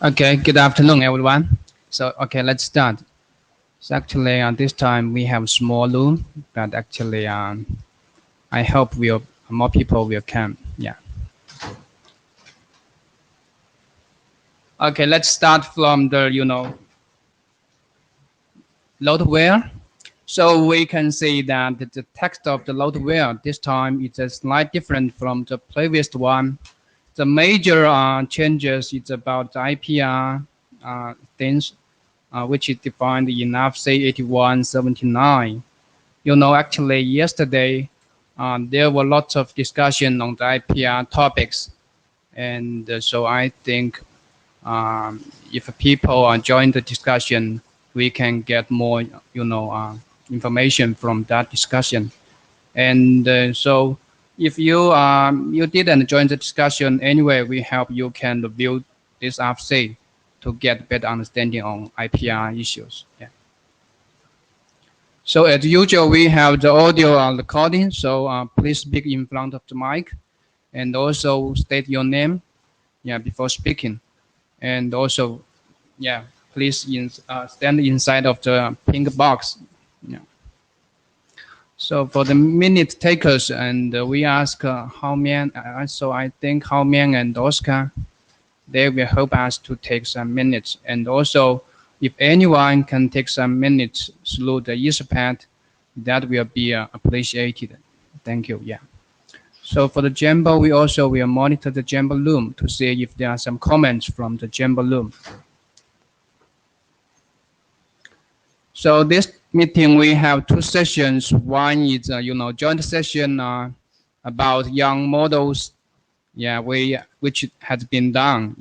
Okay, good afternoon, everyone. So, okay, let's start. So actually, this time we have a small room, but actually, I hope more people will come. Yeah. Okay, let's start from the loadware. So we can see that the text of the loadware this time is a slight different from the previous one. The major changes is about the IPR things, which is defined in IETF99-CCAMP-20170720-1550. Actually yesterday there were lots of discussion on the IPR topics, and so I think if people join the discussion, we can get more information from that discussion. And so if you didn't join the discussion anyway, we hope you can review this RFC to get better understanding on IPR issues. Yeah. So as usual, we have the audio recording. So please speak in front of the mic, and also state your name, before speaking. And also, please stand inside of the pink box. Yeah. So for the minute takers, and we ask Hao Mian. So I think Hao Mian and Oscar, they will help us to take some minutes. And also, if anyone can take some minutes through the Etherpad, that will be appreciated. Thank you. Yeah. So for the Jambo, we also will monitor the Jambo room to see if there are some comments from the Jambo room. So this meeting, we have two sessions. One is, joint session about young models, which has been done,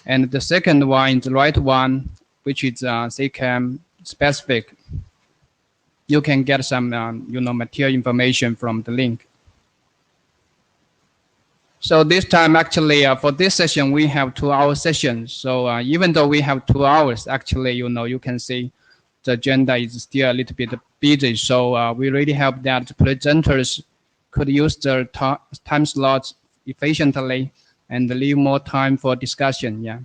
And the second one is the right one, which is CCAMP specific. You can get some, material information from the link. So this time, actually, for this session, we have 2-hour sessions. So even though we have 2 hours, actually, you can see the agenda is still a little bit busy. So we really hope that the presenters could use the time slots efficiently and leave more time for discussion. Yeah.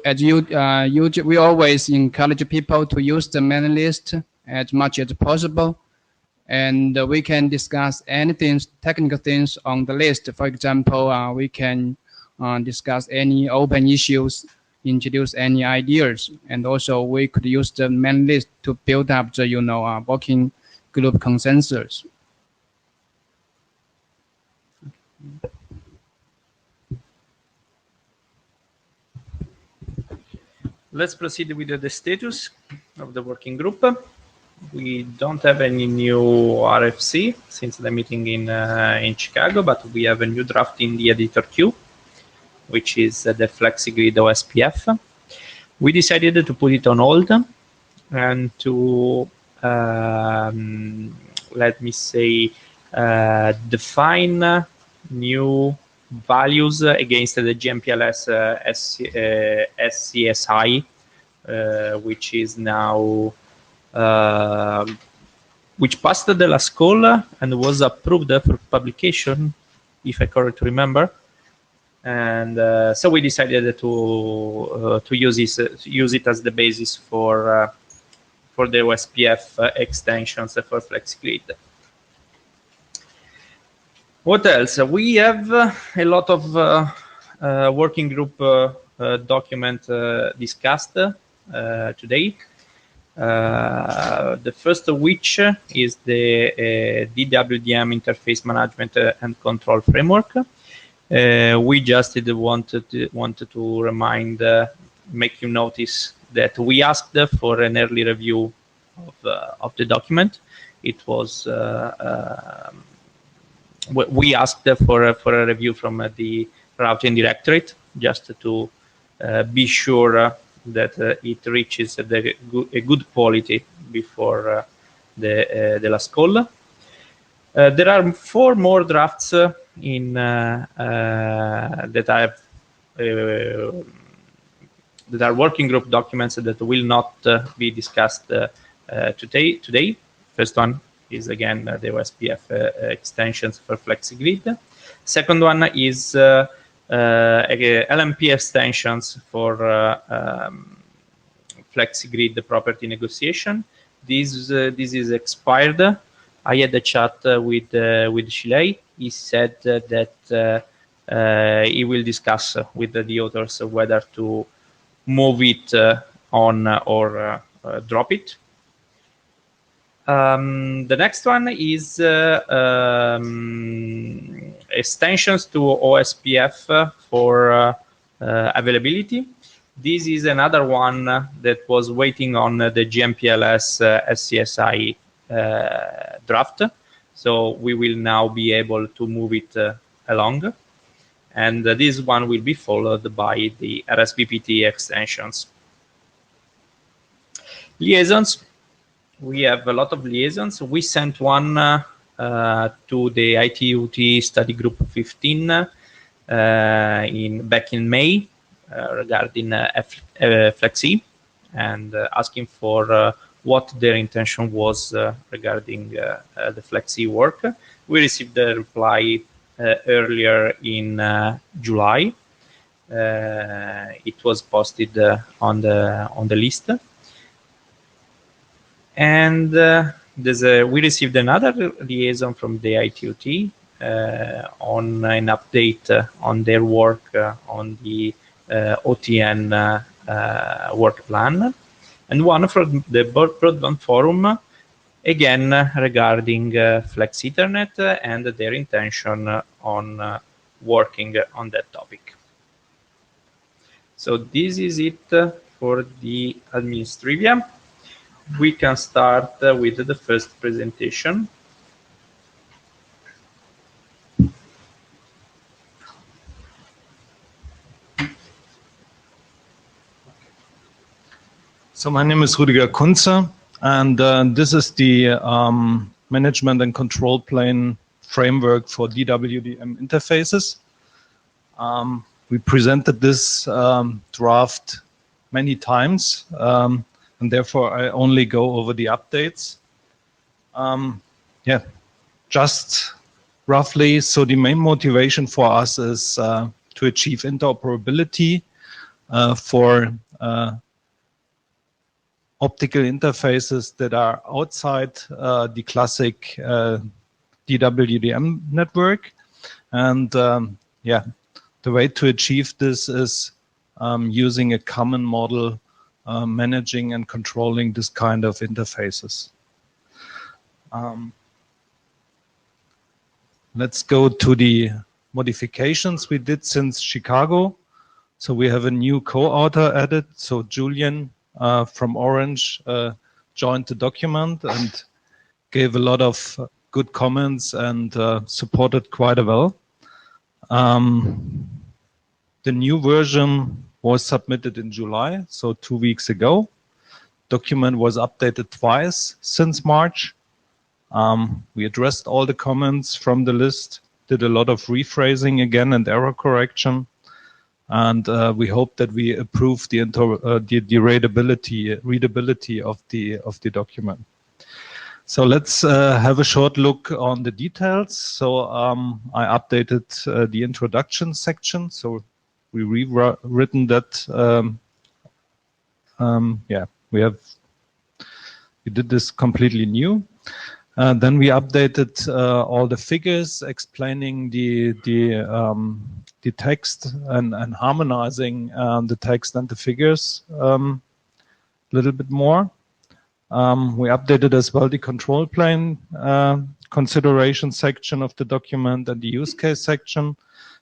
As we always encourage people to use the mailing list as much as possible. And we can discuss anything, technical things on the list. For example, we can discuss any open issues, introduce any ideas, and also we could use the main list to build up the working group consensus. Let's proceed with the status of the working group. We don't have any new RFC since the meeting in Chicago, but we have a new draft in the editor queue, which is the FlexiGrid OSPF. We decided to put it on hold and to, let me say, define new values against the GMPLS SCSI, which is now which passed the last call and was approved for publication, if I correctly remember. And so we decided to use it as the basis for the OSPF extensions for FlexiGrid. What else? We have a lot of working group document discussed today. The first of which is the DWDM interface management and control framework. We just wanted to remind, make you notice that we asked for an early review of the document. It was we asked for a review from the routing directorate just to be sure that it reaches a good quality before the last call. There are 4 more drafts in that I have that are working group documents that will not be discussed today. First one is again the OSPF extensions for FlexiGrid. Second one is LMP extensions for FlexiGrid property negotiation. This is expired. I had a chat with Shilei. He said that he will discuss with the authors whether to move it on or drop it. The next one is extensions to OSPF for availability. This is another one that was waiting on the GMPLS SCSI draft. So we will now be able to move it along. And this one will be followed by the RSVPT extensions. Liaisons. We have a lot of liaisons. We sent one to the ITUT study group 15 back in May regarding Flexi and asking for what their intention was regarding the Flexi work. We received the reply earlier in July. It was posted on the list. And we received another liaison from the ITUT on an update on their work on the OTN work plan, and one from the Broadband Forum, again regarding Flex Ethernet and their intention on working on that topic. So this is it for the administrivia. We can start with the first presentation. So my name is Rüdiger Kunze, and this is the management and control plane framework for DWDM interfaces. We presented this draft many times, and therefore I only go over the updates. Just roughly, so the main motivation for us is to achieve interoperability for optical interfaces that are outside the classic DWDM network. And the way to achieve this is using a common model managing and controlling this kind of interfaces. Let's go to the modifications we did since Chicago. So we have a new co-author added. So Julian from Orange joined the document and gave a lot of good comments and supported quite well. The new version was submitted in July, so 2 weeks ago. Document was updated twice since March. We addressed all the comments from the list, did a lot of rephrasing again and error correction, and we hope that we approve the readability of the document. So let's have a short look on the details. So I updated the introduction section. So we rewritten that. We did this completely new. Then we updated all the figures, explaining the text and harmonizing the text and the figures a little bit more. We updated as well the control plane consideration section of the document and the use case section,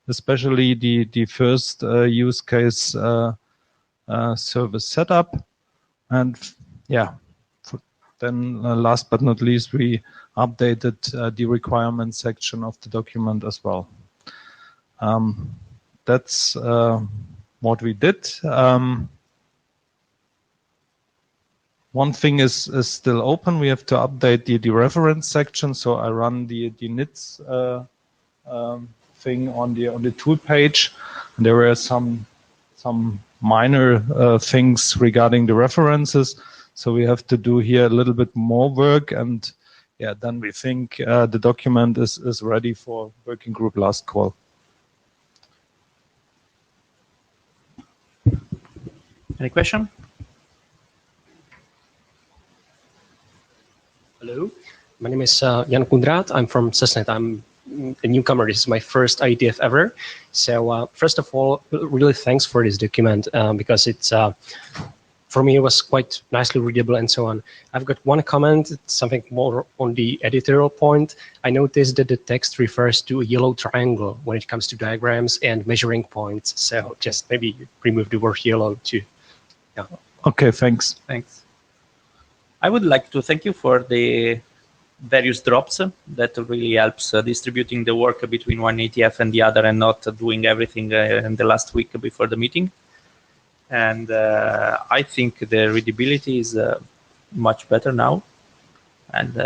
especially the first use case service setup. And Then last but not least, we updated the requirements section of the document as well. That's what we did. One thing is still open. We have to update the reference section. So I run the NITS thing on the tool page. And there were some minor things regarding the references. So we have to do here a little bit more work. And yeah, then we think the document is ready for working group last call. Any question? Hello, my name is Jan Kundrat. I'm from SysNet. I'm a newcomer. This is my first IETF ever. So first of all, really thanks for this document because it's, for me, it was quite nicely readable and so on. I've got one comment, something more on the editorial point. I noticed that the text refers to a yellow triangle when it comes to diagrams and measuring points. So just maybe remove the word yellow too. Yeah. Okay, thanks. Thanks. I would like to thank you for the various drops that really helps distributing the work between one IETF and the other and not doing everything in the last week before the meeting. And I think the readability is much better now. And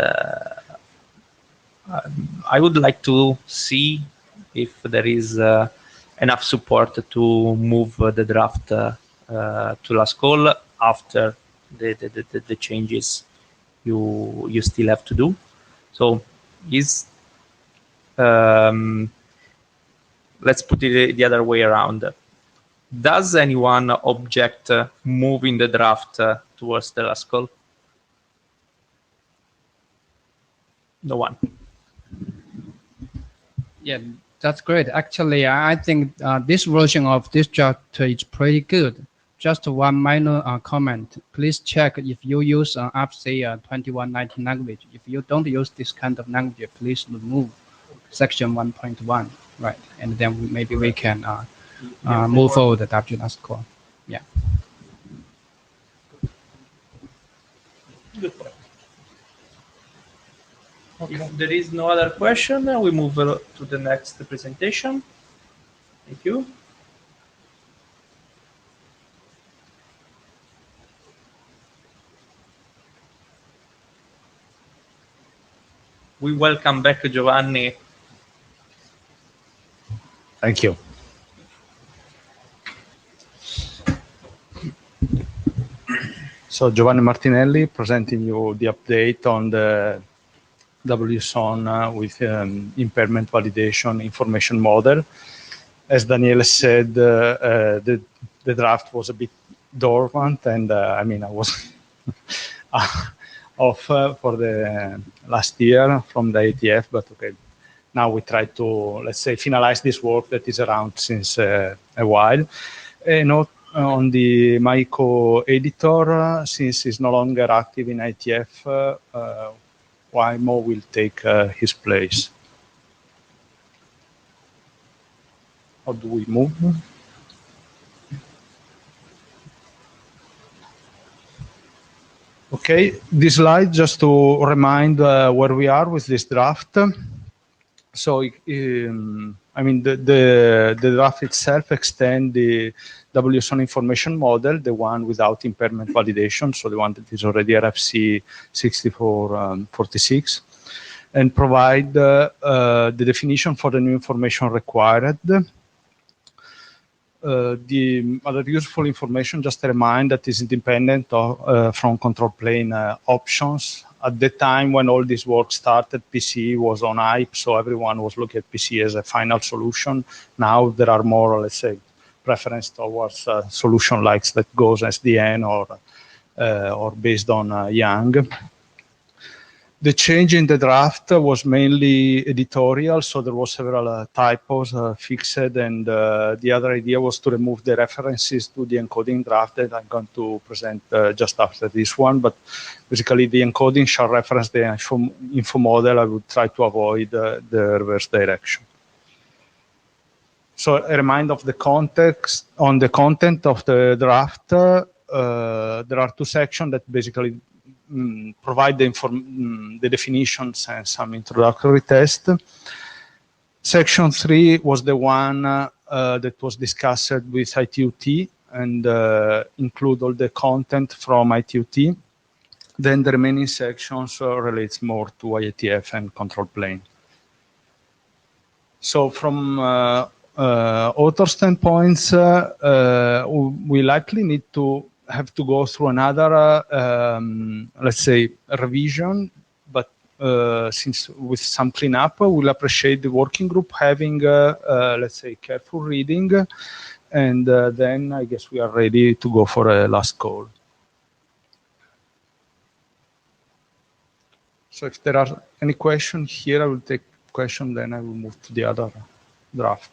I would like to see if there is enough support to move the draft to last call after the changes you still have to do. So let's put it the other way around. Does anyone object moving the draft towards the last call? No one. Yeah, that's great. Actually, I think this version of this chapter is pretty good. Just one minor comment. Please check if you use IETF99 language. If you don't use this kind of language, please remove section 1.1, right? And then maybe we can move forward after last call. Yeah. Good point. Okay. If there is no other question, we move to the next presentation. Thank you. We welcome back Giovanni. Thank you. So Giovanni Martinelli presenting you the update on the WSON with impairment validation information model. As Daniele said, the draft was a bit dormant, and I mean, I was off for the last year from the IETF, but okay, now we try to, let's say, finalize this work that is around since a while. Not on the MyCo editor, since he's no longer active in IETF, Waymo will take his place. How do we move? Okay, this slide just to remind where we are with this draft. So, I mean, the draft itself extends the WSON information model, the one without impairment validation, so the one that is already RFC 6446, and provide the definition for the new information required. The other useful information, just a reminder, that is independent of, from control plane options. At the time when all this work started, PCE was on hype, so everyone was looking at PCE as a final solution. Now there are more, let's say, preference towards a solution like that goes SDN or based on Yang. The change in the draft was mainly editorial, so there was several typos fixed, and the other idea was to remove the references to the encoding draft that I'm going to present just after this one. But basically, the encoding shall reference the info model. I would try to avoid the reverse direction. So a reminder of the context on the content of the draft. There are two sections that basically provide the definitions and some introductory test. Section 3 was the one that was discussed with ITUT and include all the content from ITUT. Then the remaining sections relates more to IETF and control plane. So from author standpoints, we likely need to have to go through another, let's say, revision, but since with some cleanup, we'll appreciate the working group having, let's say, careful reading, and then I guess we are ready to go for a last call. So if there are any questions here, I will take question, then I will move to the other draft.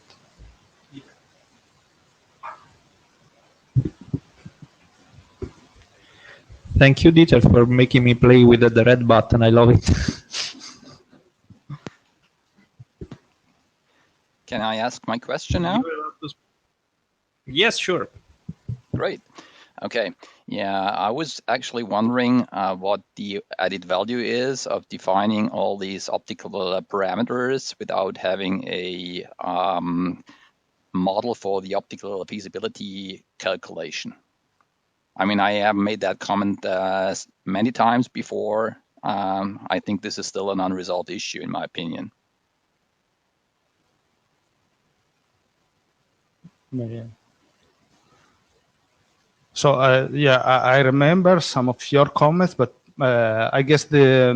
Thank you, Dieter, for making me play with the red button. I love it. Can I ask my question now? Yes, sure. Great. Okay. Yeah, I was actually wondering what the added value is of defining all these optical parameters without having a model for the optical feasibility calculation. I mean, I have made that comment many times before. I think this is still an unresolved issue, in my opinion. Yeah. So yeah, I remember some of your comments, but I guess there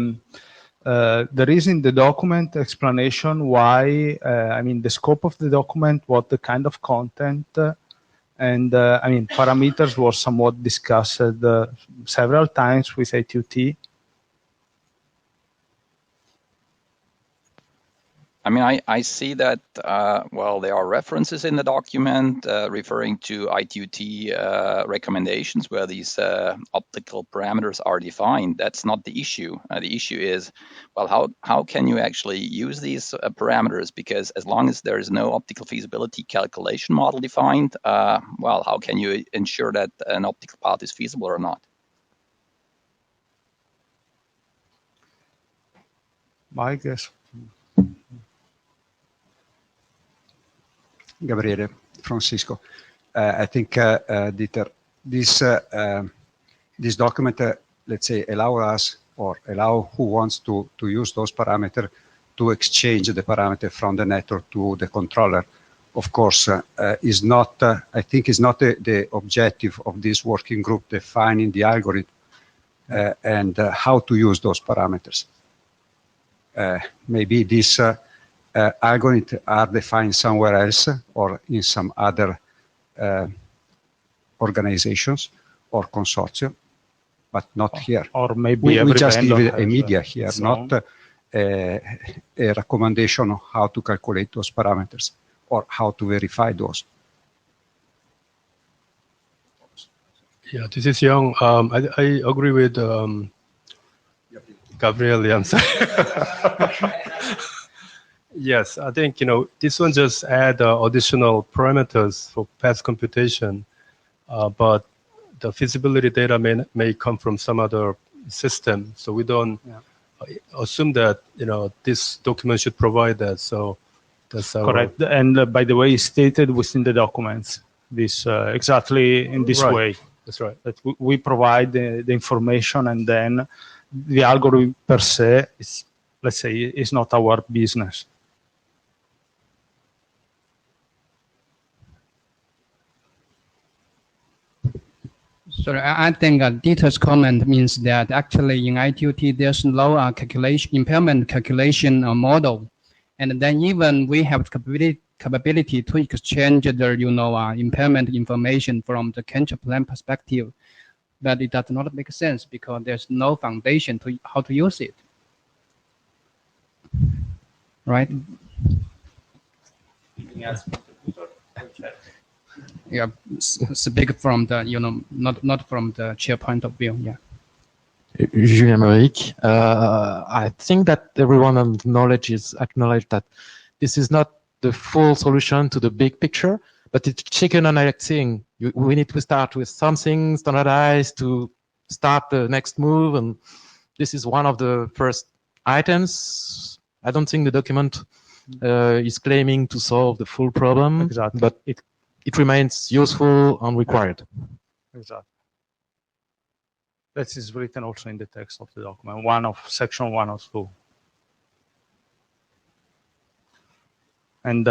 is in the document explanation why. I mean, the scope of the document, what the kind of content, and I mean, parameters were somewhat discussed several times with ITUT. I mean, I see that, well, there are references in the document referring to ITUT recommendations where these optical parameters are defined. That's not the issue. The issue is, well, how can you actually use these parameters? Because as long as there is no optical feasibility calculation model defined, well, how can you ensure that an optical path is feasible or not? I guess. Gabriele, Francisco. I think, Dieter, this document, let's say, allow us or allow who wants to use those parameters to exchange the parameter from the network to the controller. Of course, is not, I think, is not the objective of this working group defining the algorithm and how to use those parameters. Maybe this algorithms are defined somewhere else or in some other organizations or consortium, but not here. Or maybe we just give a media has here, not a recommendation on how to calculate those parameters or how to verify those. Yeah, this is Young. I agree with Gabriele. I'm sorry. Yes, I think, you know, this one just add additional parameters for path computation, but the feasibility data may come from some other system. So we don't assume that, you know, this document should provide that. So that's our... Correct. And by the way, it's stated within the documents, this exactly in this way. That's right. That we provide the information, and then the algorithm per se is, let's say, is not our business. So I think Dieter's comment means that actually in ITUT there's no impairment calculation model, and then even we have capability to exchange the impairment information from the control plane perspective, but it does not make sense because there's no foundation to how to use it, right? Yeah, speak from the not from the chair point of view. Yeah. Julien Meric. I think that everyone acknowledge that this is not the full solution to the big picture, but it's chicken and egg thing. We need to start with something standardized to start the next move, and this is one of the first items. I don't think the document is claiming to solve the full problem, Exactly. but it remains useful and required. Exactly. That is written also in the text of the document, one of section 102. And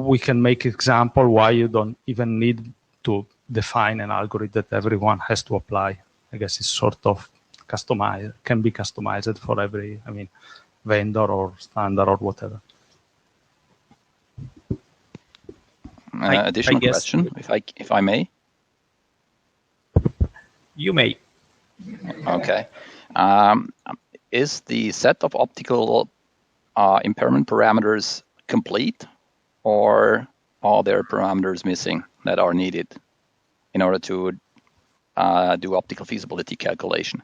we can make example why you don't even need to define an algorithm that everyone has to apply. I guess it's sort of customized, can be customized for every, vendor or standard or whatever. Additional question, if I may. You may. Okay. Is the set of optical impairment parameters complete, or are there parameters missing that are needed in order to do optical feasibility calculation?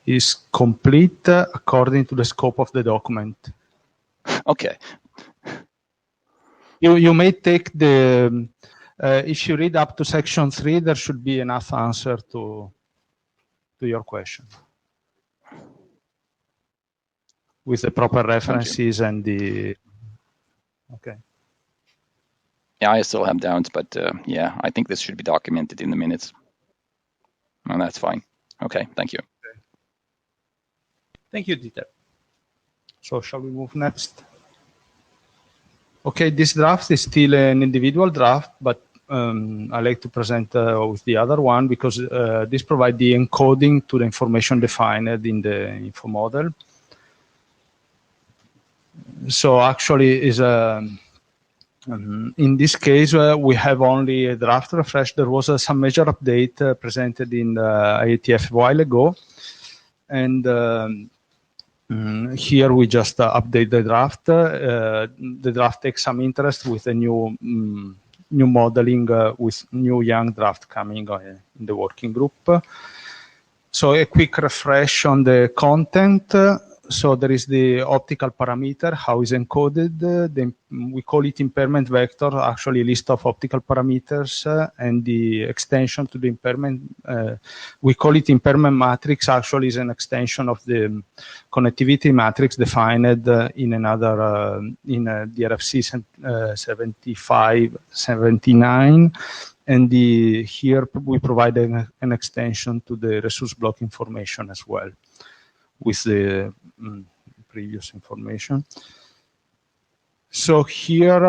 Is complete according to the scope of the document. Okay. You may take the, if you read up to section 3, there should be enough answer to your question. With the proper references and the, okay. Yeah, I still have doubts, but yeah, I think this should be documented in the minutes. And that's fine. Okay, thank you. Thank you, Dieter. So shall we move next? Okay, this draft is still an individual draft, but I like to present with the other one because this provides the encoding to the information defined in the info model. So actually is in this case, we have only a draft refresh. There was some major update presented in the IETF a while ago. And here we just update the draft. The draft takes some interest with a new modeling with new young draft coming in the working group. So a quick refresh on the content. So there is the optical parameter, how is encoded. We call it impairment vector, actually a list of optical parameters, and the extension to the impairment, we call it impairment matrix, actually is an extension of the connectivity matrix defined in another, in the RFC 7579. And here we provide an extension to the resource block information as well, with the previous information. So here,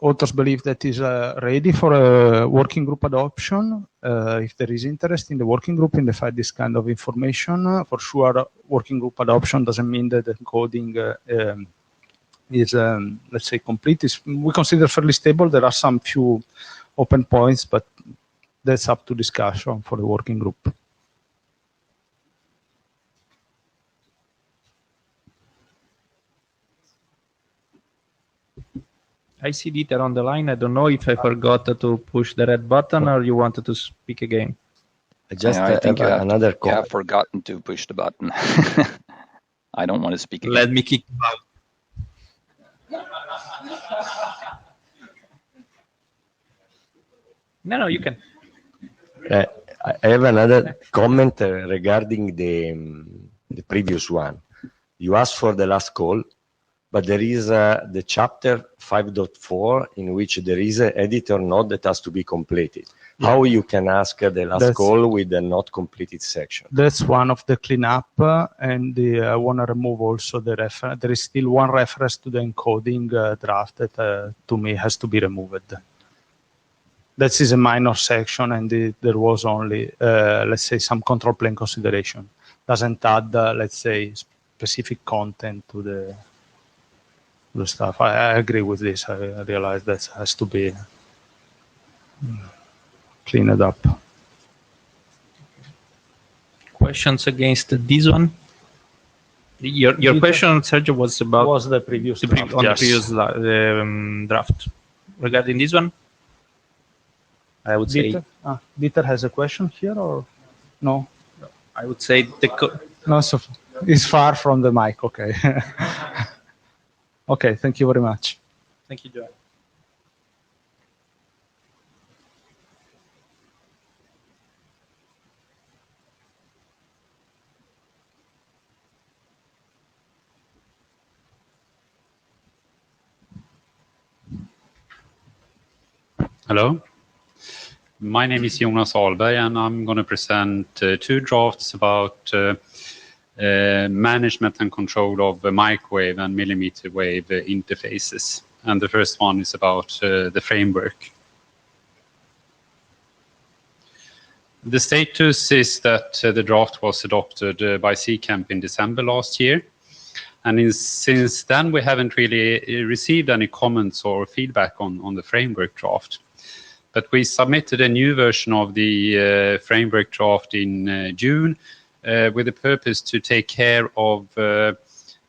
authors believe that is ready for a working group adoption. If there is interest in the working group in define this kind of information, for sure, working group adoption doesn't mean that the coding is, let's say, complete. We consider fairly stable. There are some few open points, but that's up to discussion for the working group. I see Dieter on the line. I don't know if I forgot to push the red button or you wanted to speak again. I just I think have another you have forgotten to push the button. I don't want to speak again. Let me kick you out. No, you can. I have another comment regarding the previous one. You asked for the last call, but there is the chapter 5.4 in which there is an editor node that has to be completed. Yeah. How you can ask the last call with the not completed section? That's one of the cleanup, and I want to remove also the reference. There is still one reference to the encoding draft that to me has to be removed. That is a minor section, and there was only, let's say, some control plane consideration. Doesn't add, let's say, specific content to the stuff. I agree with this. I realize that has to be cleaned up. Questions against this one? Your question, Sergio, was about the previous draft. On yes. The previous draft. Regarding this one, I would say Dieter has a question here, or no? I would say no. So it's far from the mic. Okay. Okay, thank you very much. Thank you, Joe. Hello. My name is Jonas Ahlberg, and I'm going to present two drafts about management and control of microwave and millimeter wave interfaces. And the first one is about the framework. The status is that the draft was adopted by CCAMP in December last year. And since then, we haven't really received any comments or feedback on the framework draft. But we submitted a new version of the framework draft in June with the purpose to take care of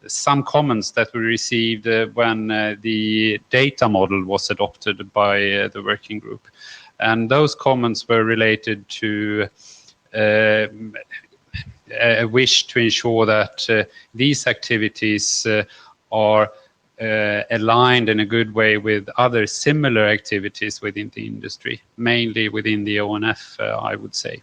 some comments that we received when the data model was adopted by the working group. And those comments were related to a wish to ensure that these activities are aligned in a good way with other similar activities within the industry, mainly within the ONF, I would say.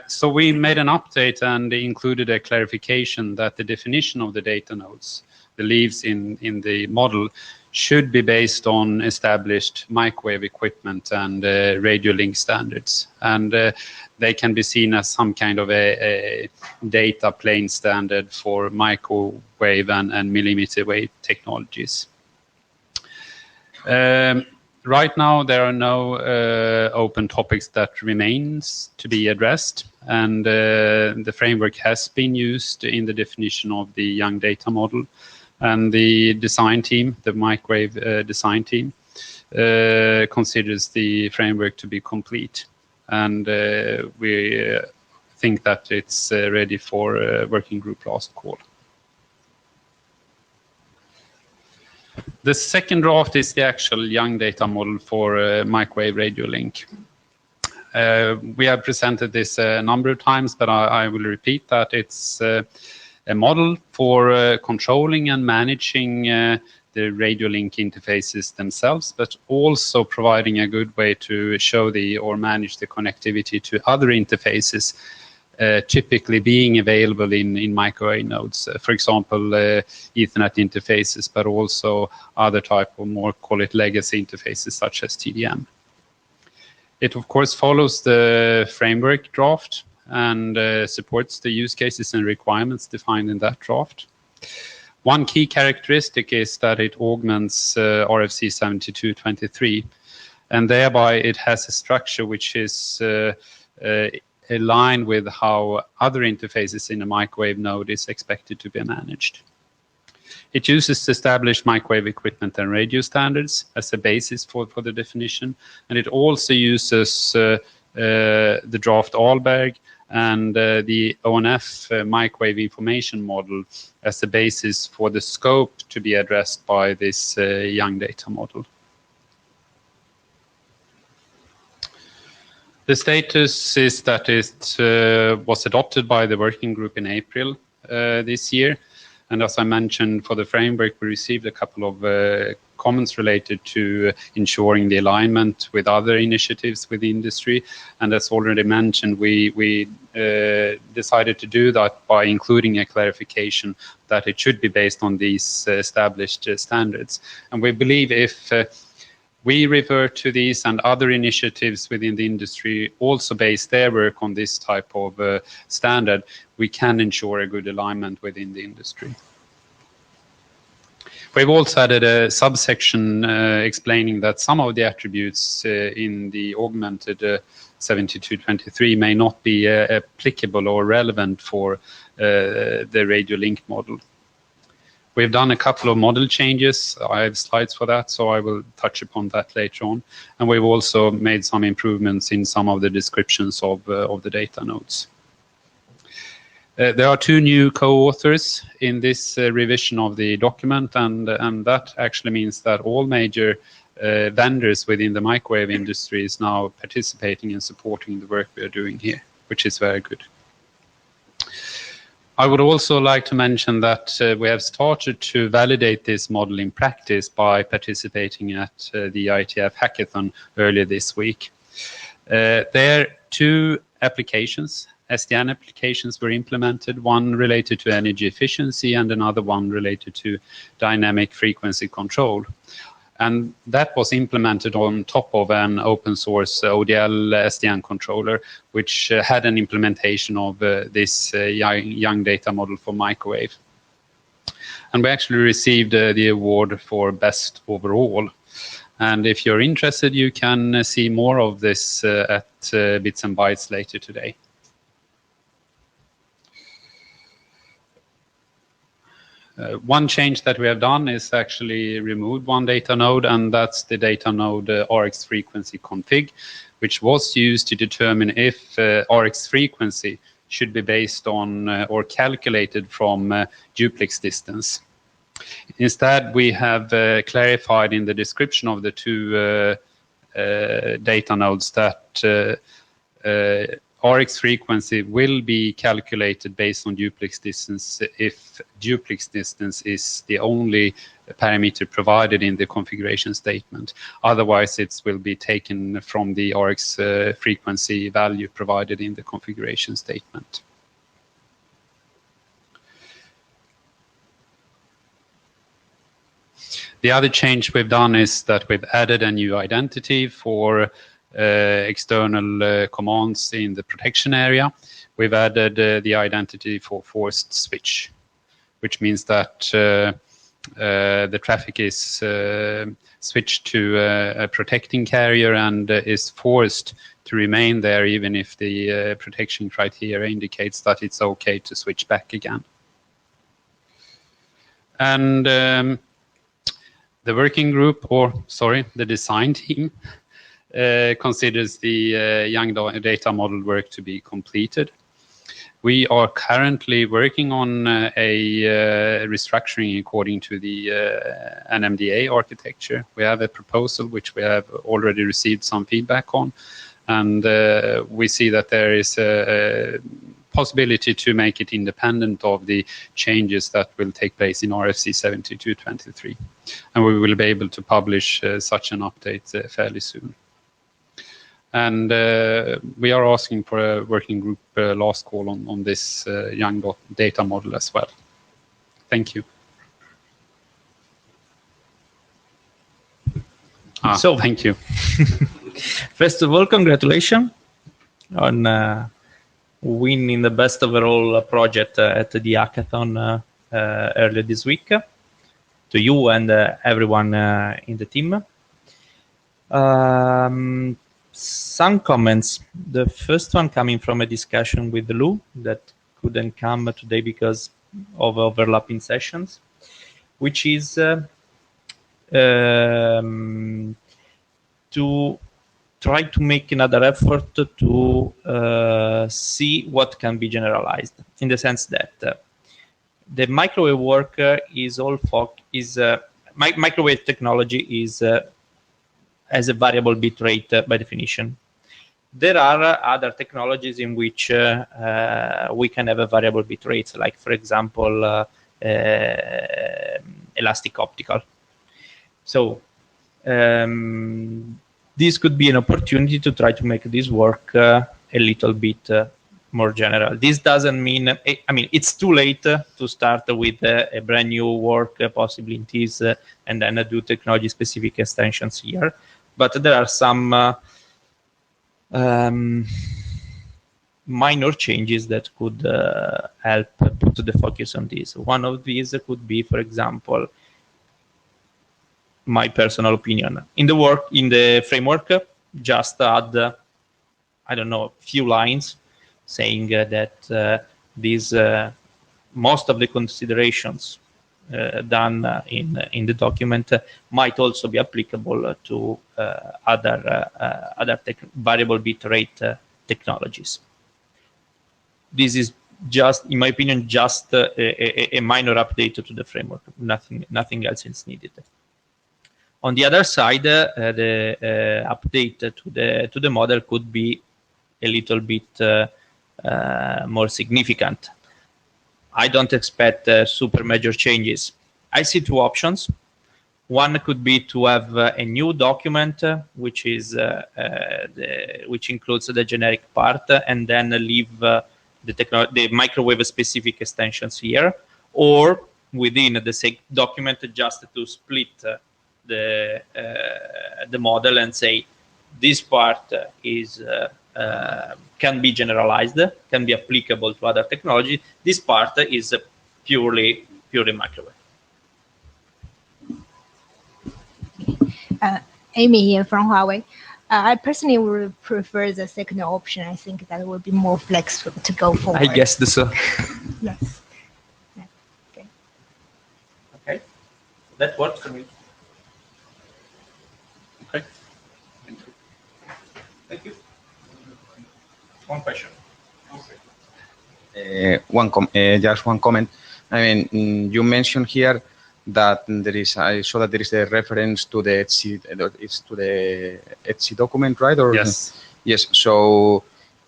So we made an update and included a clarification that the definition of the data nodes, the leaves in the model, should be based on established microwave equipment and radio link standards. And they can be seen as some kind of a data plane standard for microwave and millimeter wave technologies. Right now, there are no open topics that remains to be addressed, and the framework has been used in the definition of the young data model. And the design team, the microwave design team, considers the framework to be complete. And we think that it's ready for working group last call. The second draft is the actual young data model for microwave radio link. We have presented this a number of times, but I will repeat that it's a model for controlling and managing the radio link interfaces themselves, but also providing a good way to show or manage the connectivity to other interfaces, typically being available in microwave nodes. For example, Ethernet interfaces, but also other type of more, call it legacy interfaces, such as TDM. It, of course, follows the framework draft and supports the use cases and requirements defined in that draft. One key characteristic is that it augments RFC 7223, and thereby it has a structure which is aligned with how other interfaces in a microwave node is expected to be managed. It uses established microwave equipment and radio standards as a basis for the definition, and it also uses the draft Ahlberg and the ONF microwave information model as the basis for the scope to be addressed by this young data model. The status is that it was adopted by the working group in April this year. And as I mentioned, for the framework, we received a couple of comments related to ensuring the alignment with other initiatives with the industry. And as already mentioned, we decided to do that by including a clarification that it should be based on these established standards. And we believe if we refer to these and other initiatives within the industry also base their work on this type of standard, we can ensure a good alignment within the industry. We've also added a subsection explaining that some of the attributes in the augmented 7223 may not be applicable or relevant for the radio link model. We've done a couple of model changes. I have slides for that, so I will touch upon that later on. And we've also made some improvements in some of the descriptions of the data nodes. There are two new co-authors in this revision of the document, and that actually means that all major vendors within the microwave industry is now participating and supporting the work we are doing here, which is very good. I would also like to mention that we have started to validate this model in practice by participating at the IETF hackathon earlier this week. There are two applications, SDN applications were implemented, one related to energy efficiency and another one related to dynamic frequency control. And that was implemented on top of an open source ODL SDN controller, which had an implementation of this young data model for microwave. And we actually received the award for best overall. And if you're interested, you can see more of this at Bits and Bytes later today. One change that we have done is actually removed one data node, and that's the data node RX frequency config, which was used to determine if RX frequency should be based on or calculated from duplex distance. Instead, we have clarified in the description of the two data nodes that RX frequency will be calculated based on duplex distance if duplex distance is the only parameter provided in the configuration statement. Otherwise, it will be taken from the RX frequency value provided in the configuration statement. The other change we've done is that we've added a new identity for external commands in the protection area. We've added the identity for forced switch, which means that the traffic is switched to a protecting carrier and is forced to remain there even if the protection criteria indicates that it's okay to switch back again. And the working group, or sorry, the design team, considers the young data model work to be completed. We are currently working on a restructuring according to the NMDA architecture. We have a proposal which we have already received some feedback on, and we see that there is a possibility to make it independent of the changes that will take place in RFC 7223. And we will be able to publish such an update fairly soon. And we are asking for a working group last call on this young data model as well. Thank you. So, thank you. First of all, congratulations on winning the best overall project at the hackathon earlier this week. To you and everyone in the team. Some comments. The first one coming from a discussion with Lou that couldn't come today because of overlapping sessions, which is to try to make another effort to see what can be generalized, in the sense that the microwave work is all microwave technology is as a variable bit rate by definition. There are other technologies in which we can have a variable bit rate, like, for example, elastic optical. So this could be an opportunity to try to make this work a little bit more general. This doesn't mean, I mean, it's too late to start with a brand new work, possibly in this, and then do technology-specific extensions here. But there are some minor changes that could help put the focus on this. One of these could be, for example, my personal opinion. In the framework, just add, I don't know, a few lines saying that these most of the considerations done in the document might also be applicable to other variable bit rate technologies. This is just, in my opinion, just a minor update to the framework. Nothing else is needed. On the other side, the update to the model could be a little bit more significant. I don't expect super major changes. I see two options. One could be to have a new document which is which includes the generic part, and then leave the microwave specific extensions here, or within the same document just to split the model and say this part is can be generalized, can be applicable to other technology. This part is purely microwave. Amy here from Huawei. I personally would prefer the second option. I think that would be more flexible to go forward. I guess so. Yes. Yeah. Okay. Okay. That works for me. Okay. Thank you. Thank you. One question. Just one comment. I mean, you mentioned here that there is, I saw that there is a reference to the ETSI document, right? Or Yes. Yes. So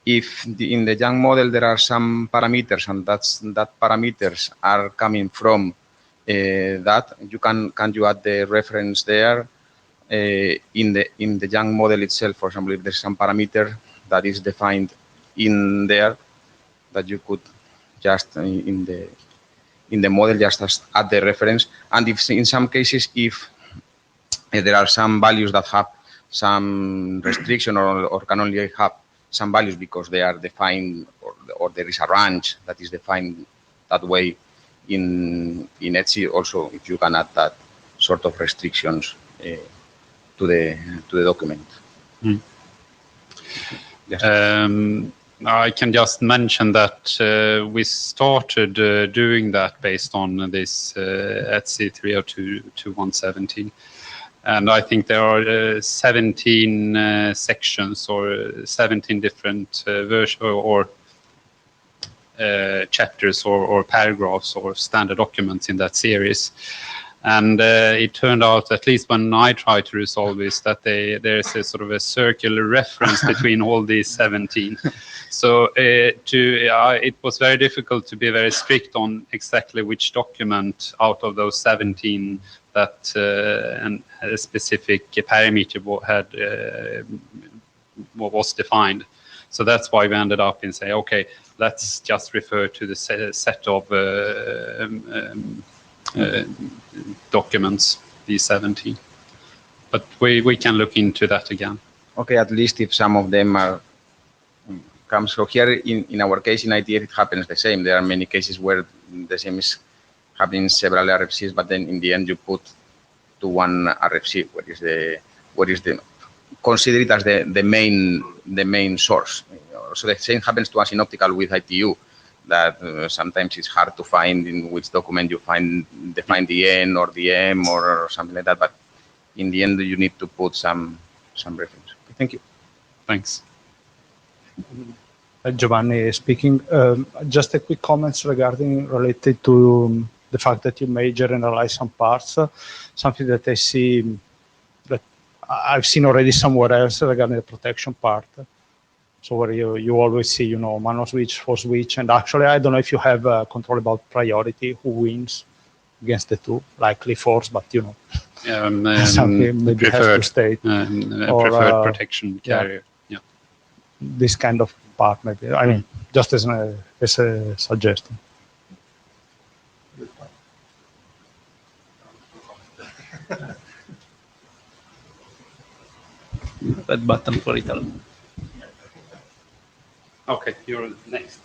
if in the Young model there are some parameters, and that parameters are coming from that, can you add the reference there in the Young model itself? For example, if there's some parameter that is defined in there, that you could just in the model just add the reference. And if in some cases, if there are some values that have some restriction or can only have some values because they are defined or there is a range that is defined that way in ETSI, also if you can add that sort of restrictions to the document. Mm. Yes. I can just mention that we started doing that based on this ETSI 302.2117. And I think there are 17 sections or 17 different versions or chapters or paragraphs or standard documents in that series. And it turned out, at least when I tried to resolve this, that there's a sort of a circular reference between all these 17. So it was very difficult to be very strict on exactly which document out of those 17 that a specific parameter was defined. So that's why we ended up in saying, okay, let's just refer to the set of documents, these 17. But we can look into that again. Okay, at least if some of them are comes. So here in our case in IETF it happens the same. There are many cases where the same is happening in several RFCs, but then in the end you put to one RFC what is the consider it as the main source. So the same happens to us in optical with ITU, that sometimes it's hard to find in which document you define the N or the M or something like that, but in the end you need to put some reference. Okay, thank you. Thanks. Giovanni speaking. Just a quick comments related to the fact that you may generalize some parts. Something that I see that I've seen already somewhere else regarding the protection part. So where you always see, mono switch, for switch, and actually I don't know if you have control about priority, who wins against the two, likely force, but something maybe has to state. Preferred protection carrier. Yeah. This kind of part, maybe. I mean, just as a suggestion. Red button for Italy. Okay, you're next.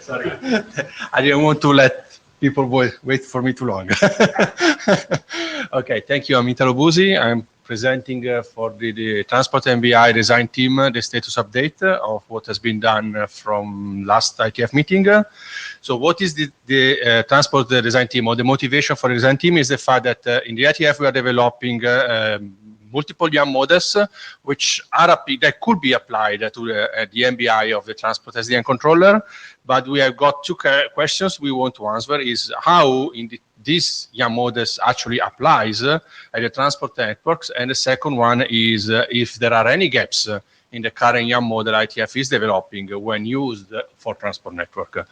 Sorry, I didn't want to let people wait for me too long. Okay, thank you. I'm Italo Busi. I'm presenting for the Transport MBI design team the status update of what has been done from last IETF meeting. So what is the Transport design team, or the motivation for the design team is the fact that in the IETF we are developing multiple YAM models that could be applied to the MBI of the Transport SDN controller, but we have got two questions we want to answer: is how these YAM models actually applies at the transport networks, and the second one is if there are any gaps in the current YAM model IETF is developing when used for transport network.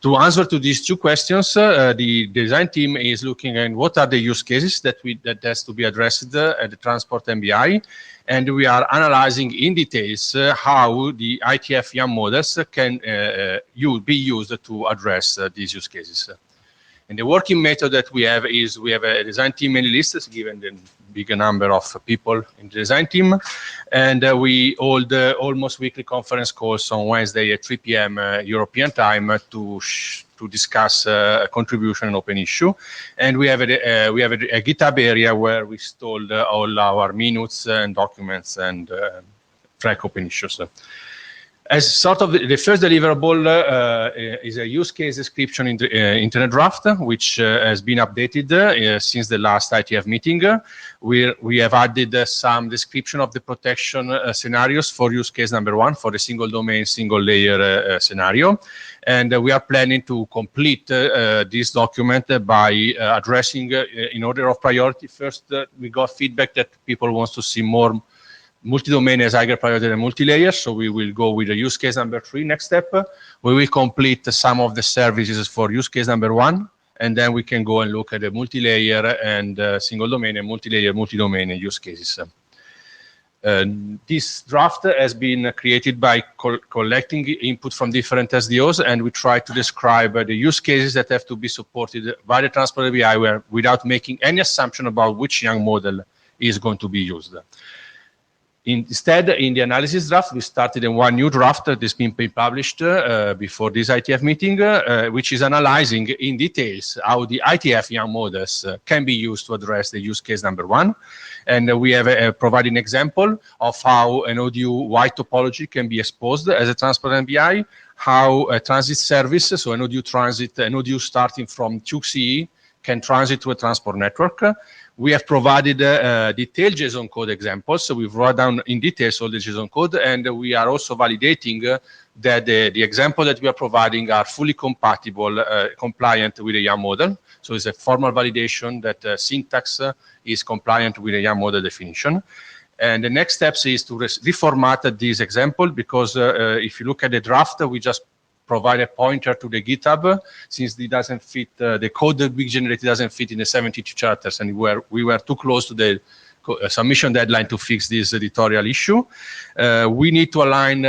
To answer to these two questions, the design team is looking at what are the use cases that has to be addressed at the transport MBI, and we are analyzing in details how the IETF YAM models can be used to address these use cases. And the working method that we have is we have a design team mailing list, given the bigger number of people in the design team. And we hold almost weekly conference calls on Wednesday at 3 p.m. European time to discuss contribution and open issue. And we have a GitHub area where we stored all our minutes and documents and track open issues. As sort of the first deliverable is a use case description in the internet draft, which has been updated since the last IETF meeting. We have added some description of the protection scenarios for use case number 1 for the single domain, single layer scenario. And we are planning to complete this document by addressing in order of priority. First, we got feedback that people want to see more multi-domain as higher priority than multi-layer, so we will go with the use case number 3 next step. We will complete some of the services for use case number 1, and then we can go and look at the multi-layer and single domain and multi-layer, multi-domain use cases. This draft has been created by collecting input from different SDOs, and we try to describe the use cases that have to be supported by the Transport API without making any assumption about which Young model is going to be used. Instead, in the analysis draft, we started in one new draft that's been published before this IETF meeting, which is analyzing in details how the IETF Young models can be used to address the use case number 1. And we have provided an example of how an ODU wide topology can be exposed as a transport MBI, how a transit service, so an ODU transit, an ODU starting from QCE can transit to a transport network. We have provided detailed JSON code examples, so we've wrote down in details all the JSON code, and we are also validating that the example that we are providing are fully compatible, compliant with the YAM model. So it's a formal validation that syntax is compliant with the YAM model definition. And the next steps is to reformat this example, because if you look at the draft, we just provide a pointer to the GitHub, since it doesn't fit, the code that we generated doesn't fit in the 72 chapters, and we were too close to the submission deadline to fix this editorial issue. We need to align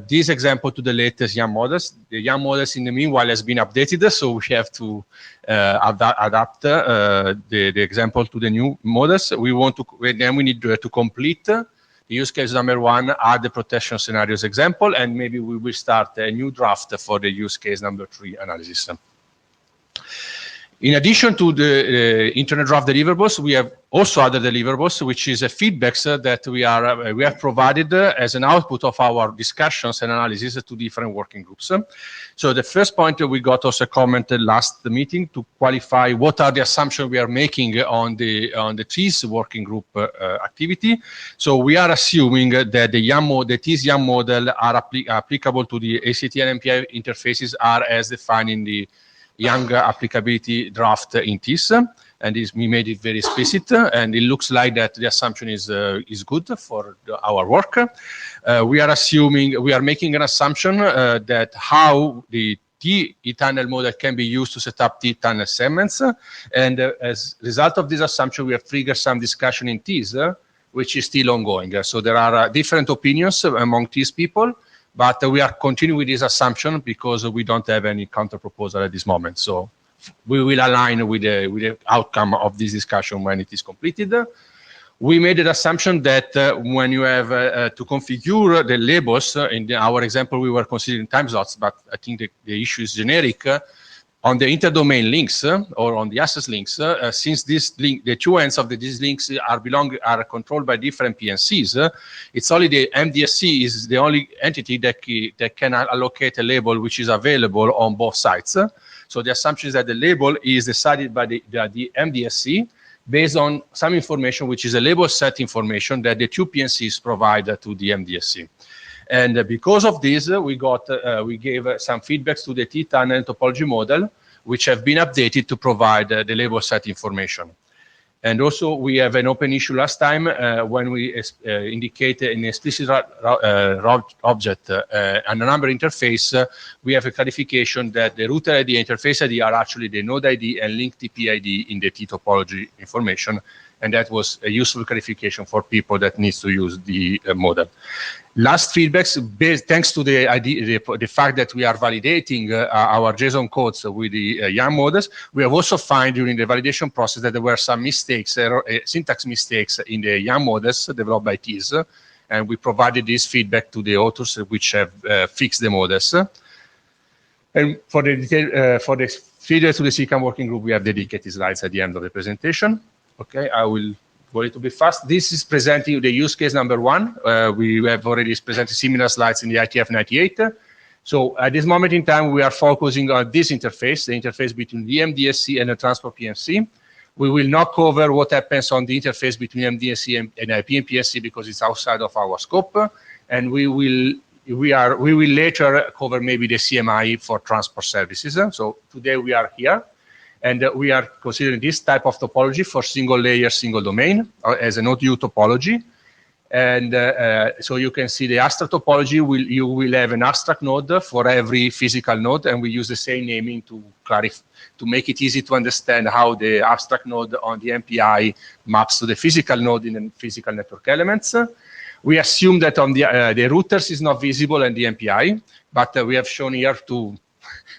this example to the latest YAM models. The YAM models in the meanwhile has been updated, so we have to adapt the example to the new models. Then we need to complete use case number 1, add the protection scenarios example, and maybe we will start a new draft for the use case number 3 analysis. In addition to the internet draft deliverables, we have also other deliverables, which is a feedbacks that we have provided as an output of our discussions and analysis to different working groups. So the first point we got also commented last meeting to qualify what are the assumptions we are making on the TIS working group activity. So we are assuming that the TIS YAM model are applicable to the ACT and MPI interfaces are as defined in the Young applicability draft in TIS, and we made it very explicit, and it looks like that the assumption is good for our work. We are making an assumption that how the T-tunnel model can be used to set up T-tunnel segments, and as a result of this assumption, we have triggered some discussion in TIS, which is still ongoing. So there are different opinions among TIS people, but we are continuing with this assumption because we don't have any counter proposal at this moment. So we will align with the outcome of this discussion when it is completed. We made an assumption that when you have to configure the labels, in our example, we were considering time slots, but I think the issue is generic. On the interdomain links or on the access links, since this link, the two ends of these links are controlled by different PNCs, it's only the MDSC is the only entity that can allocate a label which is available on both sides. So the assumption is that the label is decided by the MDSC based on some information which is a label set information that the two PNCs provide to the MDSC. And because of this, we gave some feedbacks to the T-tunnel topology model, which have been updated to provide the label set information. And also, we have an open issue last time when we indicated an explicit object and a number interface. We have a clarification that the router ID and interface ID are actually the node ID and link TP ID in the T topology information. and that was a useful clarification for people that needs to use the model. Last feedbacks, thanks to the fact that we are validating our JSON codes with the YAM models, we have also found during the validation process that there were some mistakes, syntax mistakes in the YAM models developed by TIS, and we provided this feedback to the authors which have fixed the models. And for the feedback to the CCAMP working group, we have dedicated slides at the end of the presentation. Okay, I will go a little bit fast. This is presenting the use case number 1. We have already presented similar slides in the IETF 98. So at this moment in time, we are focusing on this interface, the interface between the MDSC and the transport PMC. We will not cover what happens on the interface between MDSC and PMPSC because it's outside of our scope, and we will later cover maybe the CMI for transport services. So today we are here, and we are considering this type of topology for single layer, single domain as a node view topology. And so you can see the abstract topology, you will have an abstract node for every physical node, and we use the same naming to make it easy to understand how the abstract node on the MPI maps to the physical node in the physical network elements. We assume that on the routers is not visible in the MPI, but we have shown here to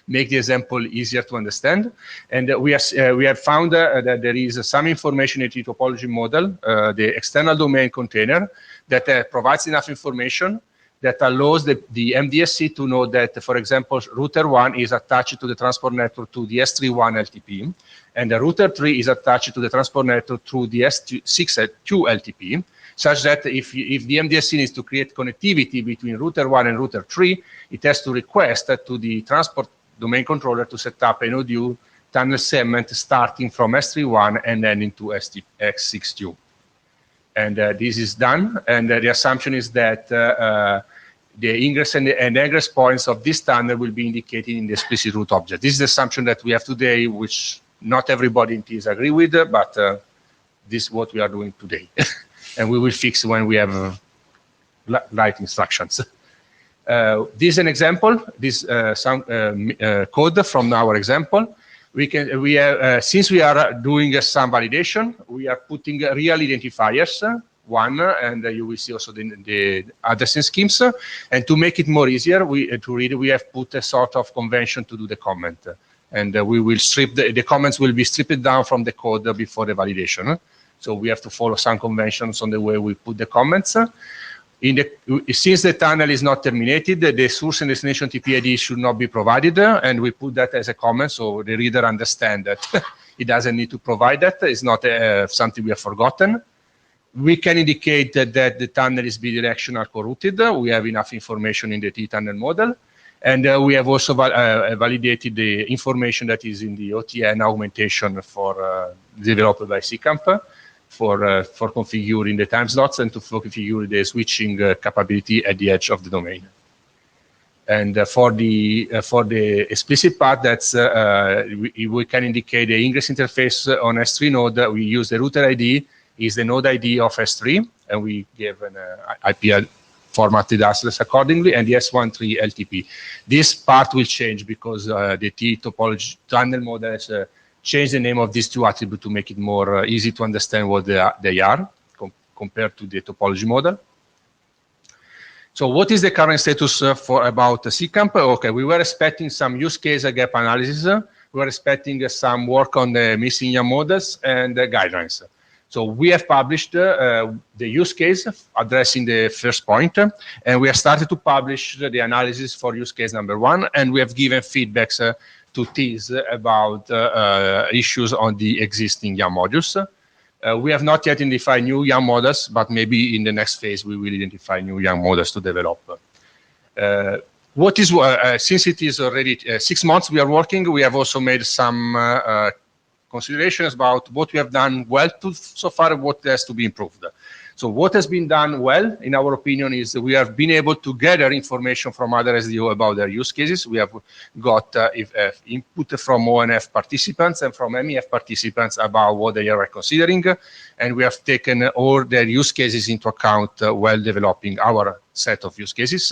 make the example easier to understand. And we have found that there is some information in the topology model, the external domain container, that provides enough information that allows the MDSC to know that, for example, router 1 is attached to the transport network to the S31 LTP, and the router 3 is attached to the transport network through the S62 LTP, such that if the MDSC needs to create connectivity between router 1 and router 3, it has to request to the transport domain controller to set up a node view tunnel segment starting from S31 and then into X62. And this is done, and the assumption is that the ingress and egress points of this tunnel will be indicated in the explicit route object. This is the assumption that we have today, which not everybody in TIS agree with, but this is what we are doing today. And we will fix when we have right instructions. This is an example. This some code from our example. Since we are doing some validation, we are putting real identifiers, one, and you will see also the addressing schemes. And to make it more easier to read, we have put a sort of convention to do the comment. And we will strip the comments will be stripped down from the code before the validation. So we have to follow some conventions on the way we put the comments. Since the tunnel is not terminated, the source and destination TP ID should not be provided, and we put that as a comment so the reader understands that it doesn't need to provide that. It's not something we have forgotten. We can indicate that the tunnel is bidirectional co-routed. We have enough information in the T-tunnel model. And we have also validated the information that is in the OTN augmentation developed by CCAMP. For configuring the time slots and to configure the switching capability at the edge of the domain. And for the explicit part, that's we can indicate the ingress interface on S3 node. We use the router ID is the node ID of S3, and we give an IP formatted address accordingly, and the S13 LTP. This part will change because the T topology tunnel model has change the name of these two attributes to make it more easy to understand what they are compared to the topology model. So what is the current status about CCAMP? Okay, we were expecting some use case gap analysis. We were expecting some work on the missing YAM models and the guidelines. So we have published the use case addressing the first point, and we have started to publish the analysis for use case number 1, and we have given feedbacks to TIS about issues on the existing YAM modules. We have not yet identified new YAM models, but maybe in the next phase we will identify new YAM models to develop. Since it is already 6 months we are working, we have also made some considerations about what we have done well so far and what has to be improved. So what has been done well, in our opinion, is we have been able to gather information from other SDO about their use cases. We have got input from ONF participants and from MEF participants about what they are considering, and we have taken all their use cases into account while developing our set of use cases.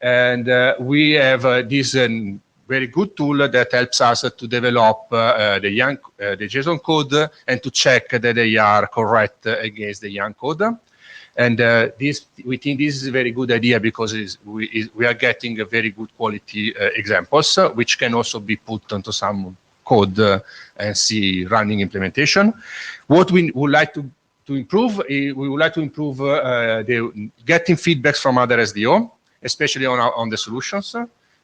And we have this very good tool that helps us to develop the JSON code and to check that they are correct against the YANG code. And we think this is a very good idea because we are getting a very good quality examples, which can also be put onto some code and see running implementation. What we would like to improve, we would like to improve the getting feedbacks from other SDO, especially on the solutions.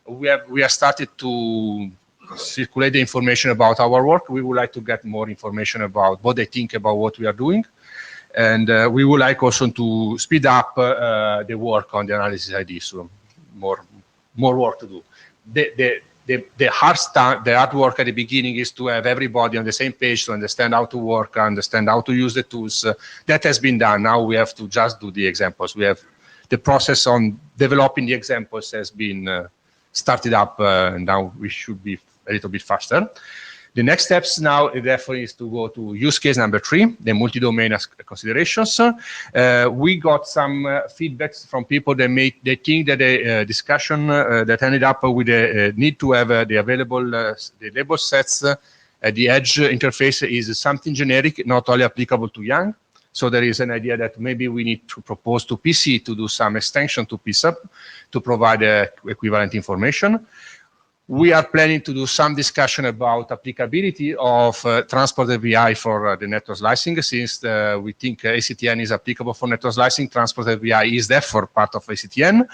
We have started to circulate the information about our work. We would like to get more information about what they think about what we are doing. And we would like also to speed up the work on the analysis ID, so more work to do. The hard work at the beginning is to have everybody on the same page to understand how to work, understand how to use the tools. That has been done. Now we have to just do the examples. We have the process on developing the examples has been started up, and now we should be a little bit faster. The next steps now, therefore, is to go to use case number 3, the multi-domain considerations. We got some feedbacks from people that they think that the discussion that ended up with the need to have the available the label sets at the edge interface is something generic, not only applicable to YANG. So there is an idea that maybe we need to propose to PC to do some extension to PSUB to provide equivalent information. We are planning to do some discussion about applicability of transport API for the network slicing, since we think ACTN is applicable for network slicing. Transport API is therefore part of ACTN,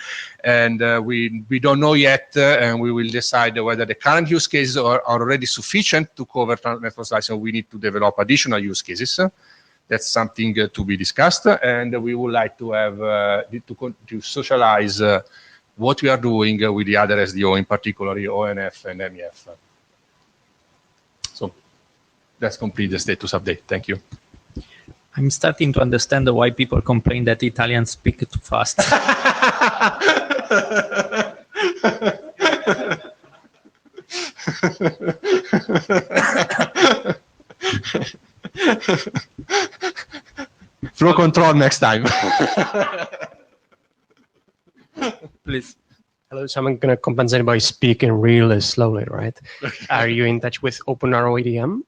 and we don't know yet, and we will decide whether the current use cases are already sufficient to cover network slicing. We need to develop additional use cases. That's something to be discussed, and we would like to have to socialize what we are doing with the other SDO, in particular ONF and MEF. So that's complete the status update. Thank you. I'm starting to understand why people complain that Italians speak too fast. Flow control next time. Please. Hello, so I'm going to compensate by speaking really slowly, right? Are you in touch with OpenROADM?